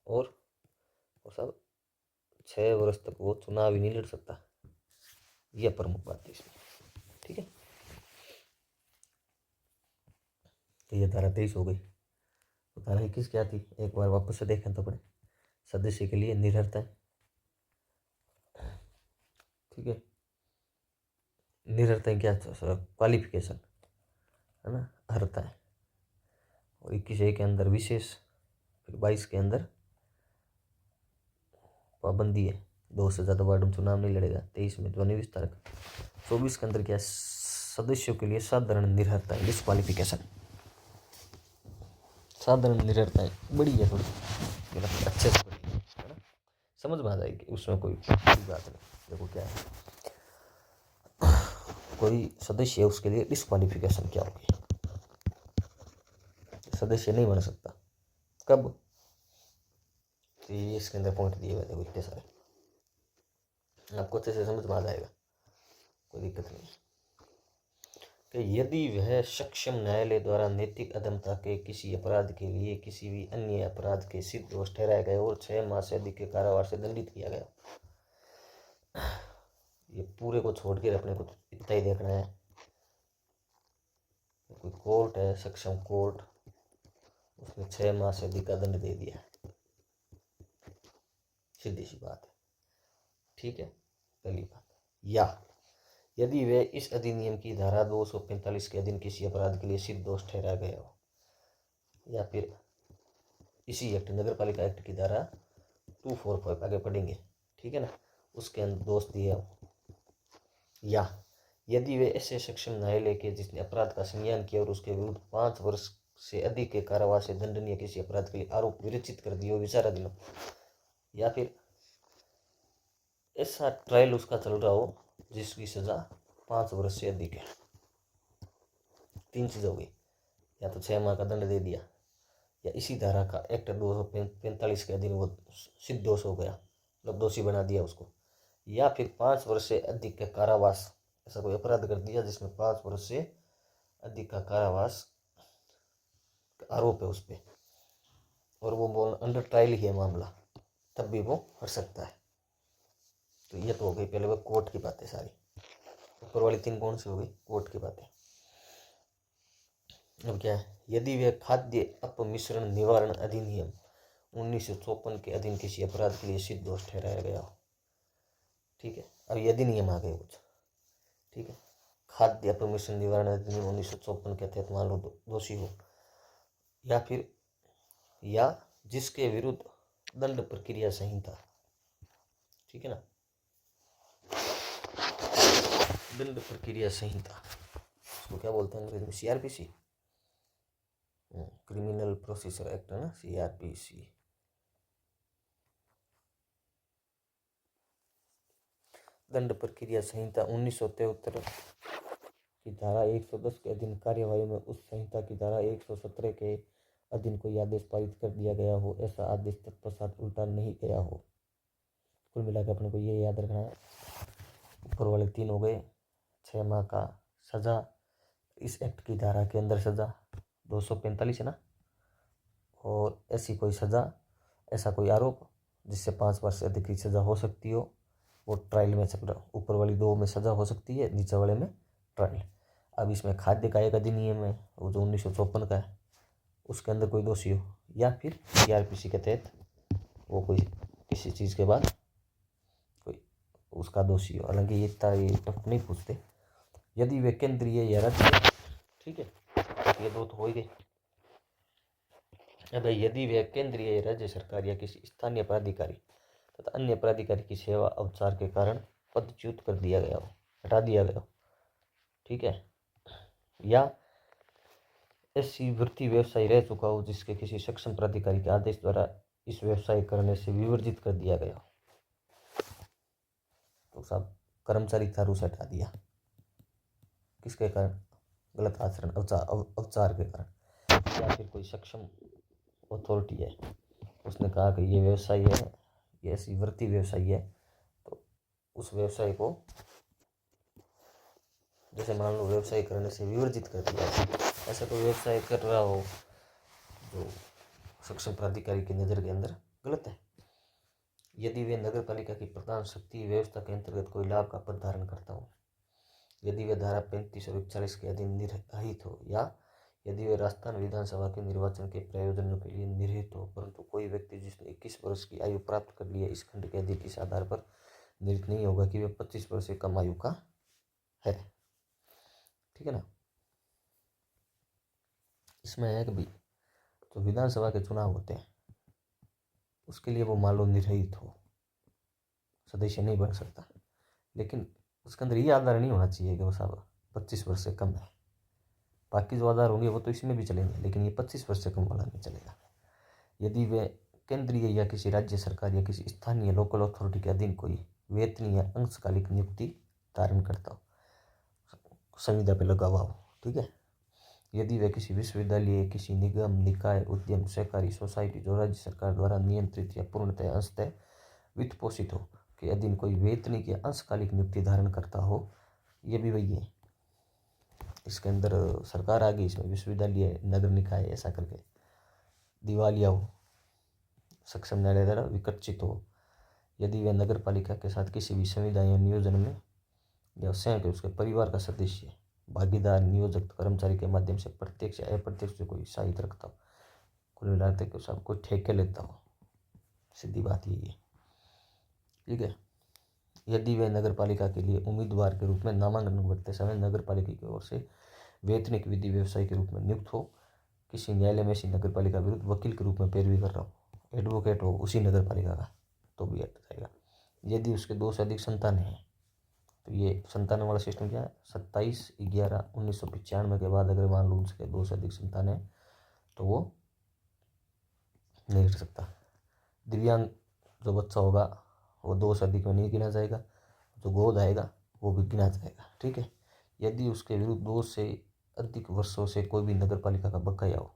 और सब 6 वर्ष तक वो चुनाव ही नहीं लड़ सकता। यह प्रमुख बात है इसमें, ठीक है। तो ये धारा 23 हो गई। तो धारा 21 क्या थी, एक बार वापस से देखें तो अपने सदस्य के लिए निरर्थ है, ठीक है। निरर्थ है क्या, क्वालिफिकेशन है ना, अर्हता है। और 21A के अंदर विशेष, फिर 22 के अंदर पाबंदी है, 2 से ज़्यादा वार्ड में चुनाव नहीं लड़ेगा, 23 में ध्वनि विस्तारक, 24 के अंदर क्या सदस्यों के लिए साधारण निरर्हता है, डिस्क्वालिफिकेशन। साधारण निरर्हता है बड़ी है थोड़ी, मतलब अच्छे से बड़ी है ना, समझ में आ जाएगी, उसमें कोई बात नहीं। देखो क्या है, कोई सदस्य है उसके लिए डिस्क्वालिफिकेशन क्या होगी, सदस्य नहीं बन सकता, कब, तो ये इसके अंदर पॉइंट दिए हुए थे इतने सारे, आपको अच्छे से समझ में आ जाएगा, कोई दिक्कत नहीं। कि यदि वह सक्षम न्यायालय द्वारा नैतिक अदमता के किसी अपराध के लिए किसी भी अन्य अपराध के सिद्ध दोष ठहराए गए और 6 माह से अधिक के कारावास से दंडित किया गया, ये पूरे को छोड़ के अपने को इतना ही देखना है। कोई कोर्ट है, सक्षम कोर्ट, उसने 6 माह से अधिक का दंड दे दिया, सीधी सी बात है, ठीक है, पहली बात। या यदि वे इस अधिनियम की धारा 245 के अधीन किसी अपराध के लिए सिद्ध दोष ठहराया गया हो, या फिर इसी एक्ट नगर पालिका एक्ट की धारा 245 आगे पढ़ेंगे, ठीक है ना, उसके अंदर दोष दिए हो, या यदि वे ऐसे सक्षम न्यायालय के जिसने अपराध का संज्ञान किया और उसके विरुद्ध 5 वर्ष से अधिक के कारावास से दंडनीय किसी अपराध के लिए आरोप विरचित कर दिए हो विचाराधीन, या फिर ऐसा ट्रायल उसका चल रहा हो जिसकी सजा 5 वर्ष से अधिक है, 3 चीज़ हो गई, या तो 6 माह का दंड दे दिया, या इसी धारा का एक्ट 245 के अधीन वो सिद्ध दोष हो गया, मतलब दोषी बना दिया उसको, या फिर 5 वर्ष से अधिक का कारावास, ऐसा कोई अपराध कर दिया जिसमें 5 वर्ष से अधिक का कारावास आरोप है उस पर, और वो अंडर ट्रायल ही है मामला, तब भी वो हट सकता है। तो ये तो हो गई पहले वो कोर्ट की बातें सारी, ऊपर वाली 3 कौन सी हो गई, कोर्ट की बातें। अब क्या है, यदि वह खाद्य अपमिश्रण निवारण अधिनियम 1954 के अधीन किसी अपराध के लिए सिद्ध दोष ठहराया गया हो। ठीक है, अब यदि नियम आ गए कुछ। ठीक है, खाद्य अपमिश्रण निवारण अधिनियम 1954 के तहत मान लो दोषी हो, या फिर या जिसके विरुद्ध दंड प्रक्रिया संहिता, ठीक है ना, दंड प्रक्रिया संहिता, उसको क्या बोलते हैं अंग्रेजी में, CRPC, क्रिमिनल प्रोसीजर एक्ट है ना, CRPC। दंड प्रक्रिया संहिता 1973 की धारा 110 के अधीन कार्यवाही में उस संहिता की धारा 117 के अधीन कोई आदेश पारित कर दिया गया हो, ऐसा आदेश तत्पश्चात उल्टा नहीं गया हो। कुल मिलाकर अपने को ये याद रखना है, ऊपर वाले 3 हो गए, 6 माह का सजा, इस एक्ट की धारा के अंदर सजा 245 है ना, और ऐसी कोई सजा, ऐसा कोई आरोप जिससे 5 वर्ष से अधिक की सजा हो सकती हो, वो ट्रायल में चल रहा, ऊपर वाली 2 में सजा हो सकती है, नीचे वाले में ट्रायल। अब इसमें खाद्य का एक अधिनियम है, वो जो 1954 का है, उसके अंदर कोई दोषी हो, या फिर CRPC के तहत वो कोई किसी चीज़ के बाद कोई उसका दोषी हो। हालांकि ये टफ नहीं पूछते, यदि वे केंद्रीय या राज्य, ठीक है, ये 2 तो हो ही गए। अब यदि वे केंद्रीय या राज्य सरकार या किसी स्थानीय प्राधिकारी तथा अन्य प्राधिकारी की सेवा अवचार के कारण पदच्युत कर दिया गया हो, हटा दिया गया हो, ठीक है, या ऐसी वृत्ति व्यवसाय रह चुका हो जिसके किसी सक्षम प्राधिकारी के आदेश द्वारा इस व्यवसाय करने से विवर्जित कर दिया गया हो, तो सब कर्मचारी था उसे हटा दिया, किसके कारण, गलत आचरण अवचार के कारण, या फिर कोई सक्षम अथॉरिटी है, उसने कहा कि ये व्यवसाय है, ये ऐसी वृत्ति व्यवसाय है, तो उस व्यवसाय को जैसे मान लो व्यवसाय करने से विवर्जित कर दिया, ऐसा कोई व्यवसाय कर रहा हो जो सक्षम प्राधिकारी की नज़र के अंदर गलत है। यदि वे नगर पालिका की प्रधान शक्ति व्यवस्था के अंतर्गत कोई लाभ का पद धारण करता हो, यदि वे धारा 35 और 41 के अधीन निर्हित हो, या यदि वे राजस्थान विधानसभा के निर्वाचन के प्रयोजनों के लिए निर्हित हो, परंतु कोई व्यक्ति जिसने 21 वर्ष की आयु प्राप्त कर ली है इस खंड के अधीन इस आधार पर निर्हित नहीं होगा कि वे 25 वर्ष से कम आयु का है। ठीक है ना, इसमें है कि भाई तो विधानसभा के चुनाव होते हैं, उसके लिए वो मान लो निर्हित हो, सदस्य नहीं बन सकता, लेकिन उसके अंदर ये आधार नहीं होना चाहिए कि वो साहब 25 वर्ष से कम है। बाकी जो आधार होंगे वो तो इसमें भी चलेंगे, लेकिन ये 25 वर्ष से कम वाला नहीं चलेगा। यदि वे केंद्रीय या किसी राज्य सरकार या किसी स्थानीय लोकल अथॉरिटी के अधीन कोई वेतनीय या अंशकालिक नियुक्ति धारण करता हो, संविदा पे लगा हुआ हो, ठीक है, यदि वे किसी विश्वविद्यालय, किसी निगम, निकाय, उद्यम, सहकारी सोसाइटी जो राज्य सरकार द्वारा नियंत्रित या पूर्णतः अंशतः वित्त पोषित हो के अधीन कोई वेतनिक या अंशकालिक नियुक्ति धारण करता हो, ये भी वही है, इसके अंदर सरकार आ गई, इसमें विश्वविद्यालय, नगर निकाय ऐसा करके दिवालिया हो, सक्षम न्यायालय द्वारा विकर्षित हो, यदि वे नगर पालिका के साथ किसी भी संविदा या नियोजन में या स्वयं के उसके परिवार का सदस्य, भागीदार, नियोजक, कर्मचारी के माध्यम से प्रत्यक्ष या अप्रत्यक्ष कोई सहायता रखता हो, कुल मिलाते के सब कोई ठेके लेता हो, सीधी बात यही है। ठीक है, यदि वे नगर पालिका के लिए उम्मीदवार के रूप में नामांकन करते समय नगर पालिका की ओर से वेतनिक विधि व्यवसाय के रूप में नियुक्त हो, किसी न्यायालय में इसी नगर पालिका विरुद्ध वकील के रूप में पैरवी कर रहा हो, एडवोकेट हो उसी नगर पालिका का, तो भी हट जाएगा। यदि उसके 2 से अधिक संतान हैं, तो ये संतान वाला सिस्टम क्या है, 27/11/1995 के बाद अगर मान लो उसके 2 से अधिक संतान है तो वो नहीं रह सकता। दिव्यांग जो बच्चा होगा वो 2 से अधिक में नहीं गिना जाएगा, जो गोद आएगा वो भी गिना जाएगा। ठीक है, यदि उसके विरुद्ध 2 से अधिक वर्षों से कोई भी नगर पालिका का बकाया हो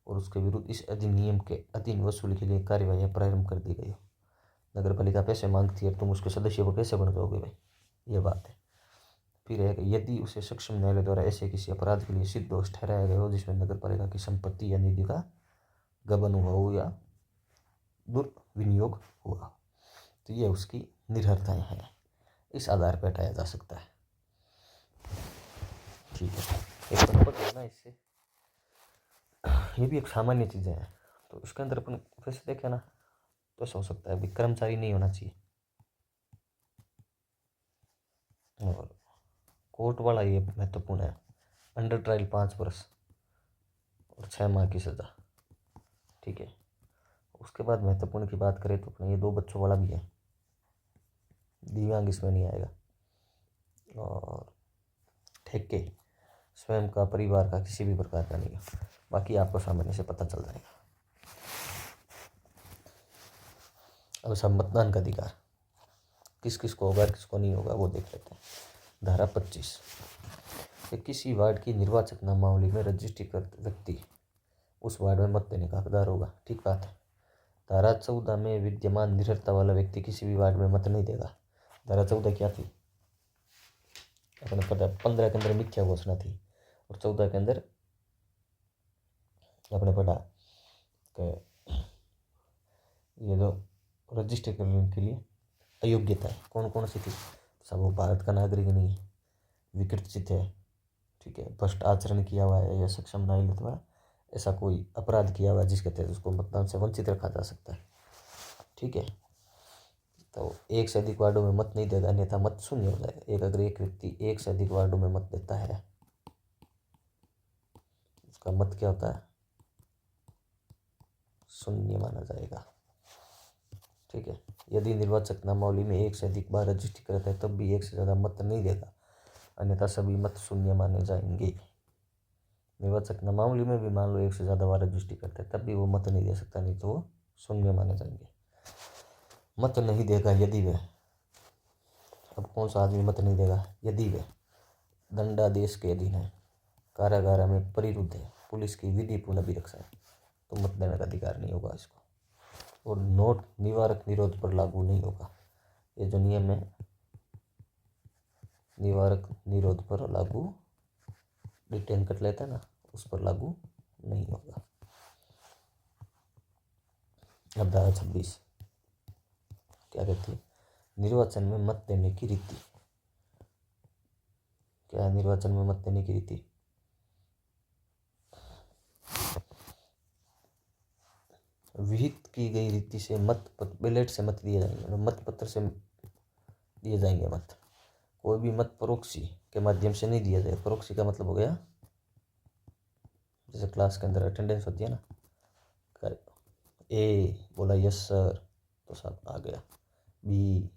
और उसके विरुद्ध इस अधिनियम के अधीन वसूली के लिए कार्यवाही प्रारंभ कर दी गई हो, नगर पालिका पैसे मांगती है, तुम उसके सदस्य को कैसे बन जाओगे भाई, ये बात है। फिर है कि यदि उसे सक्षम न्यायालय द्वारा ऐसे किसी अपराध के लिए सिद्ध दोष ठहराया गया हो जिसमें नगर पालिका की संपत्ति या निधि का गबन हुआ हो या दुर्विनियोग हुआ, तो ये उसकी निर्भरताएं हैं, इस आधार पर हटाया जा सकता है। ठीक है, एक नंबर है ना, इससे ये भी एक सामान्य चीज़ें हैं। तो इसके अंदर अपन वैसे देखें ना तो ऐसा हो सकता है, अभी कर्मचारी नहीं होना चाहिए, और कोर्ट वाला ये महत्वपूर्ण है, अंडर ट्रायल 5 वर्ष और 6 माह की सज़ा। ठीक है, उसके बाद महत्वपूर्ण की बात करें तो अपने ये 2 बच्चों वाला भी है, दिव्यांग इसमें नहीं आएगा, और ठेके स्वयं का परिवार का किसी भी प्रकार का नहीं है, बाकी आपको सामान्य से पता चल जाएगा। अब सब मतदान का अधिकार किस किस को होगा किसको नहीं होगा वो देख लेते हैं। धारा 25, किसी वार्ड की निर्वाचक नामावली में रजिस्ट्रीकृत व्यक्ति उस वार्ड में मत देने का हकदार होगा। ठीक बात है। धारा 14 में विद्यमान निरर्हता वाला व्यक्ति किसी भी वार्ड में मत नहीं देगा। धारा 14 क्या थी अपने पता, 15 के अंदर मिथ्या घोषणा थी और 14 के अंदर अपने पढ़ा कि ये जो रजिस्टर करने के लिए अयोग्यता है कौन कौन सी थी, सब वो भारत का नागरिक नहीं है, विकृत है, ठीक है, भ्रष्ट आचरण किया हुआ है या सक्षम नहीं अथवा ऐसा कोई अपराध किया हुआ है जिसके तहत उसको मतदान से वंचित रखा जा सकता है। ठीक है, तो एक से अधिक वार्डों में मत नहीं देगा, अन्यथा मत शून्य हो जाएगा। अगर एक व्यक्ति एक से अधिक वार्डों में मत देता है उसका मत क्या होता है, शून्य माना जाएगा। ठीक है, यदि निर्वाचक नामावली में एक से अधिक बार रजिस्ट्री करता है तब भी एक से ज़्यादा मत नहीं देगा, अन्यथा सभी मत शून्य माने जाएंगे। निर्वाचक नामावली में भी मान लो एक से ज़्यादा बार रजिस्ट्री करता है तब भी वो मत नहीं दे सकता, नहीं तो वो शून्य माने जाएंगे। मत नहीं देगा यदि वह, अब कौन सा आदमी मत नहीं देगा, यदि वह दंडादेश के अधीन है, कारागार में परिरुद्ध है, पुलिस की विधिपूर्ण अभिरक्षा है, तो मत देने का अधिकार नहीं होगा इसको। और नोट निवारक निरोध पर लागू नहीं होगा। ये जो नियम है निवारक निरोध पर लागू, डिटेन कर लेते हैं ना, उस पर लागू नहीं होगा। अब धारा 26 क्या कहती है, निर्वाचन में मत देने की रीति। क्या है निर्वाचन में मत देने की रीति, विहित की गई रीति से मत बैलेट से मत दिए जाएंगे, मत पत्र से दिए जाएंगे मत। कोई भी मत प्रोक्सी के माध्यम से नहीं दिया जाए। प्रोक्सी का मतलब हो गया जैसे क्लास के अंदर अटेंडेंस होती है ना, ए बोला यस सर तो सब आ गया, बी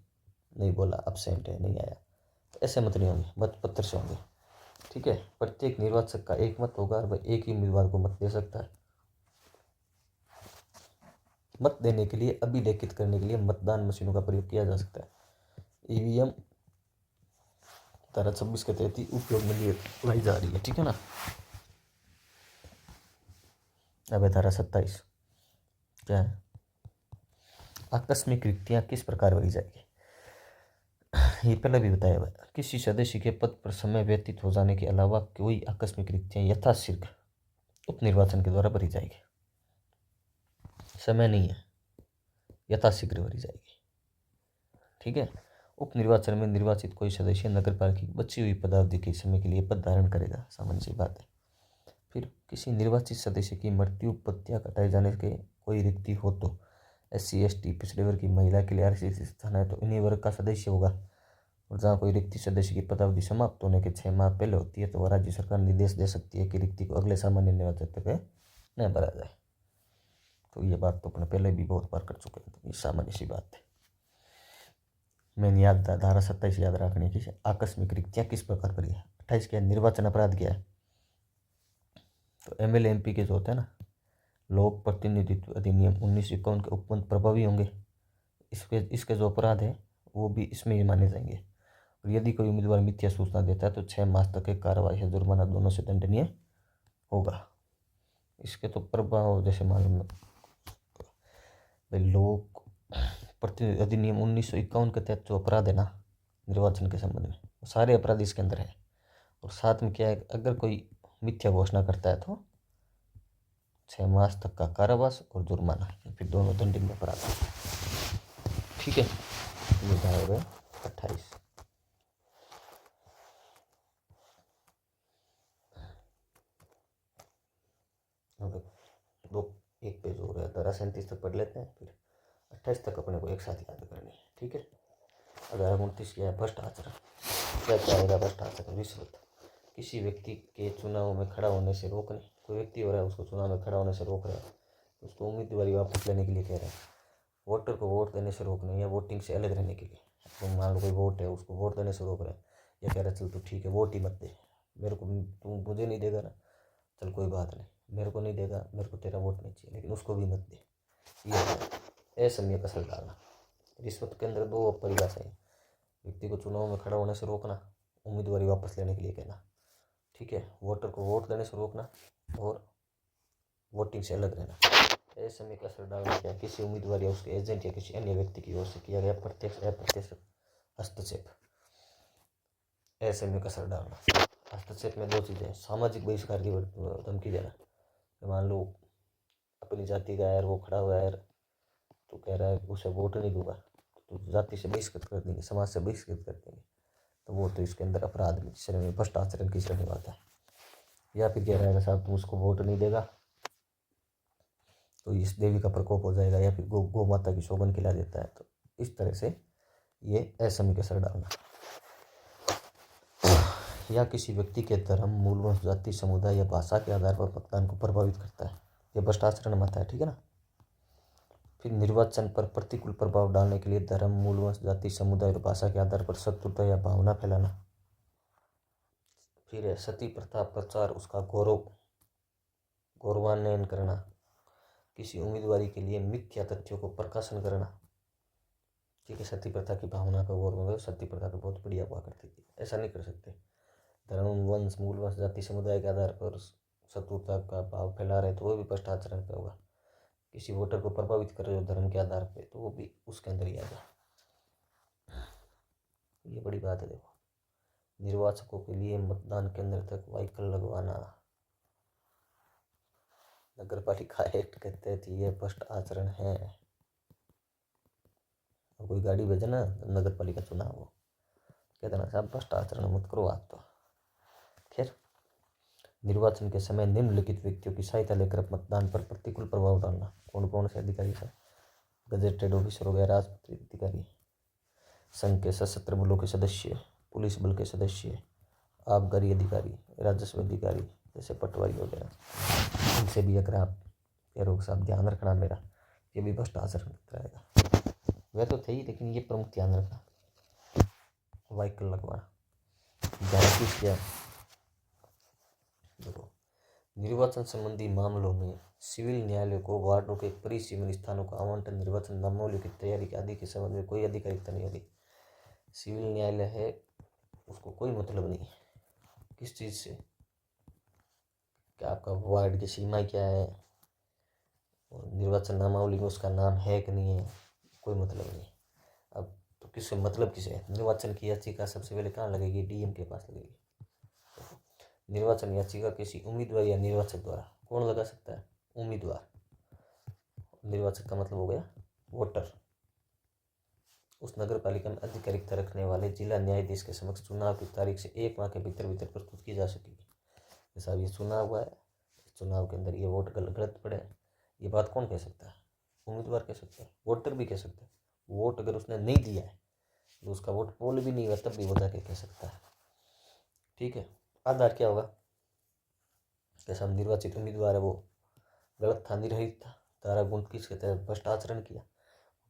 नहीं बोला अब्सेंट है नहीं आया, तो ऐसे मत नहीं होंगे, मत पत्र से होंगे। ठीक है, प्रत्येक निर्वाचक का एक मत होगा और वह एक ही उम्मीदवार को मत दे सकता है। मत देने के लिए अभिलेखित करने के लिए मतदान मशीनों का प्रयोग किया जा सकता है। ईवीएम धारा 26 के तहत ही उपयोग में लाई जा रही है। ठीक है ना। अब धारा 27 क्या है, आकस्मिक रिक्तियां किस प्रकार भरी जाएगी। ये पहले भी बताया हुआ है, किसी सदस्य के पद पर समय व्यतीत हो जाने के अलावा कोई आकस्मिक रिक्तियां यथाशीघ्र उपनिर्वाचन के द्वारा भरी जाएगी। समय नहीं है, यथाशीघ्र भरी जाएगी। ठीक है, उपनिर्वाचन में निर्वाचित कोई सदस्य नगरपालिका की बची हुई पदावधि के समय के लिए पद धारण करेगा, सामान्य सी बात है। फिर किसी निर्वाचित सदस्य की मृत्यु, पदत्याग, हटाए जाने के कोई रिक्ति हो तो SC ST पिछड़े वर्ग की महिला के लिए आरक्षित स्थान है तो इन्हीं वर्ग का सदस्य होगा। और जहाँ कोई रिक्ति सदस्य की पदावधि समाप्त होने के 6 माह पहले होती है तो वह राज्य सरकार निर्देश दे सकती है कि रिक्ति को अगले सामान्य निर्वाचन तक न भरा जाए। तो ये बात तो अपने पहले भी बहुत बार कर चुके हैं, तो ये सामान्य सी बात है। मैंने याद धारा 27 याद रखने की, आकस्मिक रिक्तियाँ किस प्रकार भरी है। 28 क्या है, निर्वाचन अपराध क्या है। तो MLA MP के जो होते हैं ना, लोक प्रतिनिधित्व अधिनियम 1951 के उपबंध प्रभावी होंगे। इसके जो अपराध है वो भी इसमें ही माने जाएंगे। और यदि कोई उम्मीदवार मिथ्या सूचना देता है तो 6 मास तक की कार्रवाई है, जुर्माना दोनों से दंडनीय होगा। इसके तो प्रभाव जैसे मालूम भाई, लोक प्रतिनिधि अधिनियम 1951 के तहत जो अपराध है ना निर्वाचन के संबंध में, वो सारे अपराध इसके अंदर है। और साथ में क्या है, अगर कोई मिथ्या घोषणा करता है तो 6 मास तक का कारावास और जुर्माना, फिर दोनों दंडनीय अपराध है। ठीक है, ये धारा 28। 37 तक पढ़ लेते हैं, फिर 28 तक अपने को एक साथ याद करनी है। ठीक है। 1129 क्या है? भ्रष्ट आचरण। क्या आएगा? भ्रष्ट आचरण, रिश्वत। किसी व्यक्ति के चुनाव में खड़ा होने से रोकने। कोई व्यक्ति हो रहा है, उसको चुनाव में खड़ा होने से रोक रहा है, उसको उम्मीदवारी वापस लेने के लिए कह रहा है। वोटर को वोट देने से रोकने या वोटिंग से अलग रहने के लिए। तो मान लो कोई वोट है, उसको वोट देने से रोक रहा है, या कह रहा है चल तू ठीक है वोट ही मत दे, मेरे को तू मुझे नहीं देगा ना, चल कोई बात नहीं, मेरे को नहीं देगा, मेरे को तेरा वोट नहीं चाहिए, लेकिन उसको भी मत दे। ये असमय कसर डालना। रिश्वत के अंदर दो परिभाषाएं। व्यक्ति को चुनाव में खड़ा होने से रोकना, उम्मीदवारी वापस लेने के लिए कहना। ठीक है। वोटर को वोट देने से रोकना और वोटिंग से अलग रहना। ऐसे में कसर डालना क्या? किसी उम्मीदवार या उसके एजेंट या किसी अन्य व्यक्ति की ओर से किया गया प्रत्यक्ष या अप्रत्यक्ष हस्तक्षेप। ऐसे में कसर डालना। हस्तक्षेप में दो चीज़ें। सामाजिक बहिष्कार की धमकी देना। मान लो अपनी जाति का यार वो खड़ा हुआ है, तो कह रहा है उसे वोट नहीं दूंगा, तो जाति से बहिष्कृत कर देंगे, समाज से बहिष्कृत कर देंगे, तो वो तो इसके अंदर अपराध में श्रेणी, भ्रष्ट आचरण की श्रेणी में आता है। या फिर कह रहा है साहब तुम उसको वोट नहीं देगा तो इस देवी का प्रकोप हो जाएगा, या फिर गौ माता की शोभन खिला देता है, तो इस तरह से ये असमय कसर डालना। या किसी व्यक्ति के धर्म, मूल, वंश, जाति, समुदाय या भाषा के आधार पर मतदान को प्रभावित करता है, यह भ्रष्ट आचरण में आता है। ठीक है ना। फिर निर्वाचन पर प्रतिकूल प्रभाव डालने के लिए धर्म, मूल, वंश, जाति, समुदाय और भाषा के आधार पर शत्रुता या भावना फैलाना। फिर है सती प्रथा प्रचार, उसका गौरवान्वयन करना। किसी उम्मीदवारी के लिए मिथ्या तथ्यों को प्रकाशन करना। ठीक है। सती प्रथा की भावना का गौरव, सती प्रथा तो बहुत बढ़िया हुआ करती थी, ऐसा नहीं कर सकते। धर्म, वंश, मूल, वंश, जाति, समुदाय के आधार पर शत्रुता का भाव फैला रहे तो वो भी भ्रष्ट आचरण पे होगा। किसी वोटर को प्रभावित कर रहे हो धर्म के आधार पे, तो वो भी उसके अंदर ही आएगा। ये बड़ी बात है। देखो, निर्वाचकों के लिए मतदान केंद्र तक व्हीकल लगवाना नगर पालिका एक्ट के तहत ये भ्रष्ट आचरण है। और कोई गाड़ी भेजे ना नगर पालिका चुनाव हो, कहते ना साहब भ्रष्ट आचरण मत करो आप तो। खैर, निर्वाचन के समय निम्नलिखित व्यक्तियों की सहायता लेकर मतदान पर प्रतिकूल प्रभाव डालना। कौन कौन से अधिकारी सर? गजेटेड ऑफिसर हो गया, राजपत्रित अधिकारी, संघ के सशस्त्र बलों के सदस्य, पुलिस बल के सदस्य, आबकारी अधिकारी, राजस्व अधिकारी जैसे पटवारी वगैरह, इनसे भी अगर आप यारों साहब ध्यान रखना मेरा, ये भी भ्रष्ट आचरण रहेगा। वह तो थे ही, लेकिन ये प्रमुख ध्यान रखना। व्हीकल लगवाना किस क्या? देखो, निर्वाचन संबंधी मामलों में सिविल न्यायालय को वार्डों के परिसीमन स्थानों का आवंटन, निर्वाचन नामावली की तैयारी आदि के संबंध में कोई अधिकारिता नहीं होगी। सिविल न्यायालय है, उसको कोई मतलब नहीं है किस चीज़ से, क्या आपका वार्ड की सीमा क्या है, और निर्वाचन नामावली में उसका नाम है कि नहीं है, कोई मतलब नहीं। अब तो किससे मतलब किसे है? निर्वाचन की याचिका सबसे पहले कहाँ लगेगी? डीएम के पास लगेगी। निर्वाचन याचिका किसी उम्मीदवार या निर्वाचक द्वारा, कौन लगा सकता है? उम्मीदवार। निर्वाचक का मतलब हो गया वोटर। उस नगर पालिका में आधिकारिकता रखने वाले जिला न्यायाधीश के समक्ष चुनाव की तारीख से 1 माह के भीतर प्रस्तुत की जा सकेगी। जैसा ये चुनाव हुआ है, चुनाव के अंदर ये वोट गलत पड़े, ये बात कौन कह सकता है? उम्मीदवार कह सकता है, वोटर भी कह सकता है। वोट अगर उसने नहीं दिया है, तो उसका वोट पोल भी नहीं हुआ, तब भी वो जाके कह सकता है। ठीक है। आधार क्या होगा? जैसा निर्वाचित उम्मीदवार है वो गलत था, निर्हित था, धारा 29 के तहत भ्रष्ट आचरण किया।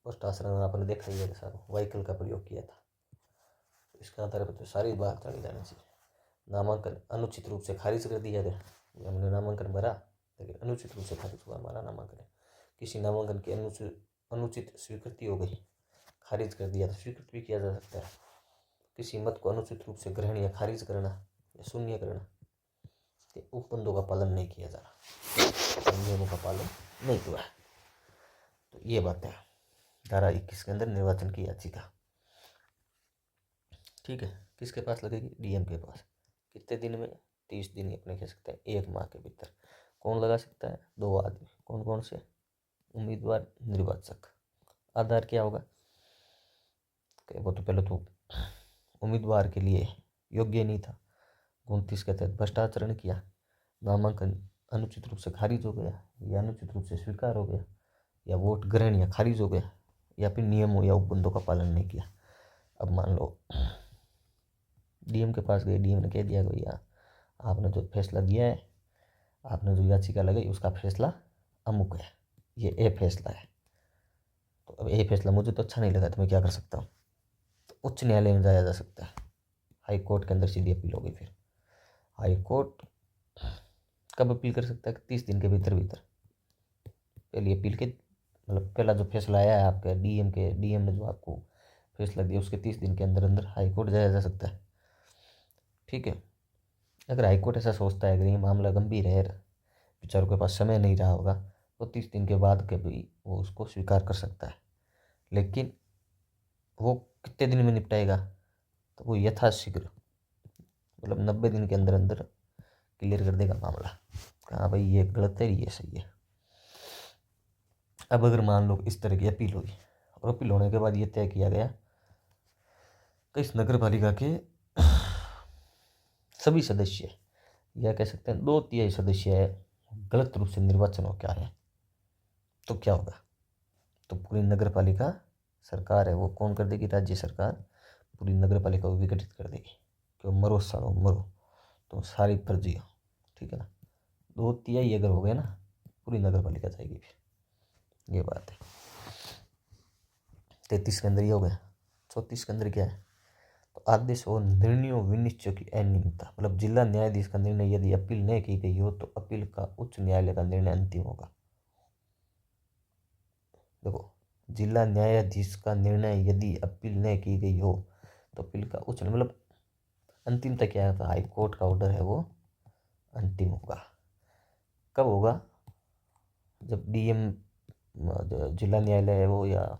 भ्रष्ट आचरण में आपने देखा ही है साहब, व्हीकल का प्रयोग किया था। इसका आधार पर तो सारी बात चली जानी चाहिए। नामांकन अनुचित रूप से खारिज कर दिया गया। हमने नामांकन भरा, लेकिन अनुचित रूप से खारिज हुआ हमारा नामांकन। किसी नामांकन की अनुचित स्वीकृति हो गई, खारिज कर दिया, तो स्वीकृत भी किया जा सकता है। किसी मत को अनुचित रूप से ग्रहण या खारिज करना या शून्य करना, उपबंधों का पालन नहीं किया जा रहा, नियमों का पालन नहीं हुआ। तो ये बात है धारा 21 के अंदर निर्वाचन की याचिका। ठीक है। किसके पास लगेगी? डीएम के पास। कितने दिन में? 30 दिन अपने कह सकते हैं, 1 माह के भीतर। कौन लगा सकता है? 2 आदमी। कौन कौन से? उम्मीदवार, निर्वाचक। आधार क्या होगा? वो तो पहले तो उम्मीदवार के लिए योग्य नहीं था, 29 के तहत भ्रष्टाचरण किया, नामांकन अनुचित रूप से खारिज हो गया या अनुचित रूप से स्वीकार हो गया, या वोट ग्रहण या खारिज हो गया, या फिर नियमों या उपबंधों का पालन नहीं किया। अब मान लो डीएम के पास गए, डीएम ने कह दिया कि भैया आपने जो फैसला दिया है, आपने जो याचिका लगाई उसका फैसला अमुक है, ये ए फैसला है। तो अब ए फैसला मुझे तो अच्छा नहीं लगा, तो मैं क्या कर सकता हूँ, तो उच्च न्यायालय में जाया जा सकता है। हाई कोर्ट के अंदर सीधी अपील होगी। फिर हाई कोर्ट कब अपील कर सकता है कि 30 दिन के भीतर भीतर पहली अपील के, मतलब पहला जो फैसला आया है आपका डीएम ने जो आपको फैसला दिया उसके 30 दिन के अंदर अंदर हाई कोर्ट जाया जा सकता है। ठीक है, अगर हाई कोर्ट ऐसा सोचता है, अगर ये मामला गंभीर है, बेचारों के पास समय नहीं रहा होगा, तो 30 दिन के बाद के भी वो उसको स्वीकार कर सकता है। लेकिन वो कितने दिन में निपटाएगा, तो वो यथाशीघ्र मतलब 90 दिन के अंदर अंदर क्लियर कर देगा मामला। हाँ भाई ये गलत है, ये सही है। अब अगर मान लो इस तरह की अपील हुई और अपील होने के बाद ये तय किया गया कि इस नगर पालिका के सभी सदस्य, या कह सकते हैं 2/3 सदस्य गलत रूप से निर्वाचन हो क्या है, तो क्या होगा, तो पूरी नगर पालिका सरकार है वो कौन कर देगी, राज्य सरकार पूरी नगर पालिका को विघटित कर देगी कि मरो सालो मरो, तो सारी फर्जी हो। ठीक है ना, 2/3 अगर हो गए ना, पूरी नगर पालिका जाएगी। फिर ये बात है। 33 के अंदर ये हो गया। 34 के अंदर क्या है, तो आदेश और निर्णयों विनिश्चय की अनियमितता, मतलब जिला न्यायाधीश का निर्णय यदि अपील नहीं की गई हो तो अपील का उच्च न्यायालय का निर्णय अंतिम होगा। देखो, जिला न्यायाधीश का निर्णय यदि अपील नहीं की गई हो तो अपील का उच्च, मतलब अंतिम तक क्या है, तो हाई कोर्ट का ऑर्डर है वो अंतिम होगा। कब होगा, जब डीएम जिला न्यायालय है वो, या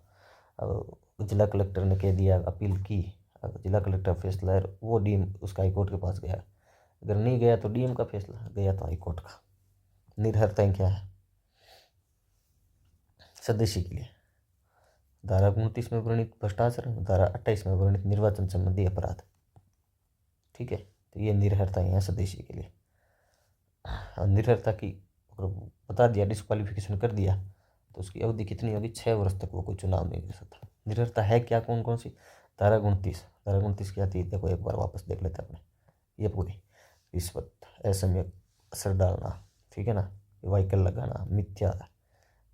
जिला कलेक्टर ने कह दिया अपील की, अगर जिला कलेक्टर फैसला है वो डीएम उसका हाई कोर्ट के पास गया, अगर नहीं गया तो डीएम का फैसला, गया तो हाई कोर्ट का। निर्भरताएं क्या है सदस्य के लिए, धारा 29 में वर्णित भ्रष्टाचार, धारा 28 में वर्णित निर्वाचन संबंधी अपराध। ठीक है, तो ये निर्भरताएं हैं सदस्य के लिए। और निर्भरता की अगर बता दिया, डिस्क्वालिफिकेशन कर दिया, तो उसकी अवधि कितनी होगी, 6 वर्ष तक वो कोई चुनाव नहीं कर सकता। निर्भरता है क्या, कौन कौन सी, धारा 29 क्या थी, देखो एक बार वापस देख लेते हैं अपने। ये पूरी रिश्वत, असमय असर डालना, ठीक है ना, व्हीकल लगाना, मिथ्या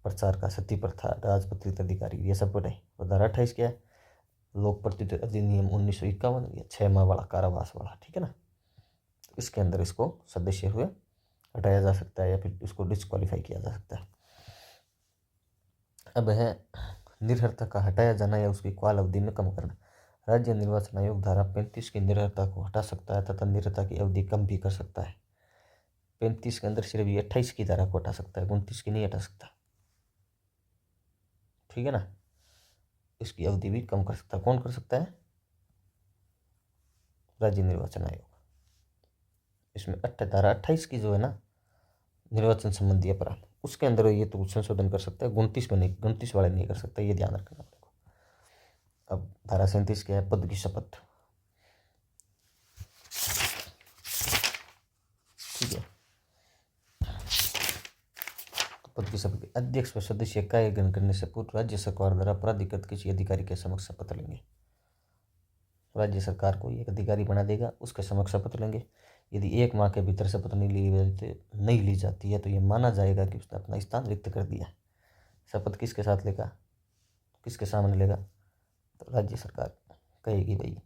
प्रचार का, सती प्रथा, राजपत्रित अधिकारी, ये सब पढ़े। और धारा 28 क्या है, लोक प्रतिनिधि अधिनियम 1951, या 6 माह वाला कारावास वाला। ठीक है ना, इसके अंदर इसको सदस्य हुए हटाया जा सकता है या फिर इसको डिस्क्वालीफाई किया जा सकता है। अब है निर्भरता का हटाया जाना या उसकी काल अवधि में कम करना। राज्य निर्वाचन आयोग धारा 35 की निर्भरता को हटा सकता है तथा निर्भरता की अवधि कम भी कर सकता है। 35 के अंदर सिर्फ ये 28 की धारा को हटा सकता है, 29 की नहीं हटा सकता। ठीक है ना, इसकी अवधि भी कम कर सकता है। कौन कर सकता है, राज्य निर्वाचन आयोग। इसमें धारा 28 की जो है ना निर्वाचन संबंधी अपराध, उसके अंदर ये तो संशोधन कर सकता है, 29 में नहीं, 29 वाले नहीं कर सकता, ये ध्यान रखना आपको। अब धारा 37 क्या है, पद की शपथ। ठीक है, पद की शपथ, अध्यक्ष व सदस्य कार्य ग्रहण करने से पूर्व राज्य सरकार द्वारा प्राधिकृत किसी अधिकारी के समक्ष शपथ लेंगे। राज्य सरकार को एक अधिकारी बना देगा, उसके समक्ष शपथ लेंगे। यदि 1 माह के भीतर शपथ नहीं ली जाती है तो ये माना जाएगा कि उसने अपना स्थान रिक्त कर दिया। शपथ किसके साथ लेगा, किसके सामने लेगा, तो राज्य सरकार कहेगी भाई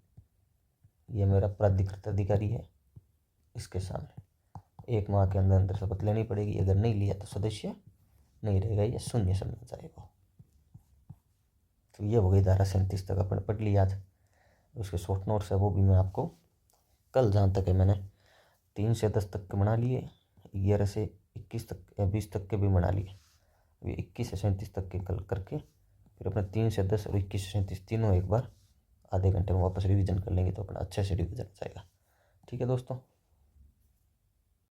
ये मेरा प्राधिकृत अधिकारी है, इसके सामने 1 माह के अंदर अंदर शपथ लेनी पड़ेगी। अगर नहीं लिया तो सदस्य नहीं रहेगा, या शून्य समझा जाएगा। तो ये हो गई धारा 37 तक अपन पढ़ लिया आज। उसके शॉर्ट नोट्स है वो भी मैं आपको कल, जहाँ तक है मैंने 3 से 10 तक के बना लिए, 11 से 21 तक या 20 तक के भी बना लिए। अभी 21 से 37 तक के कल करके फिर अपने 3 से 10 और 21 से 37 तीनों एक बार आधे घंटे में वापस रिवीजन कर लेंगे, तो अपना अच्छे से रिवीजन हो जाएगा। ठीक है दोस्तों।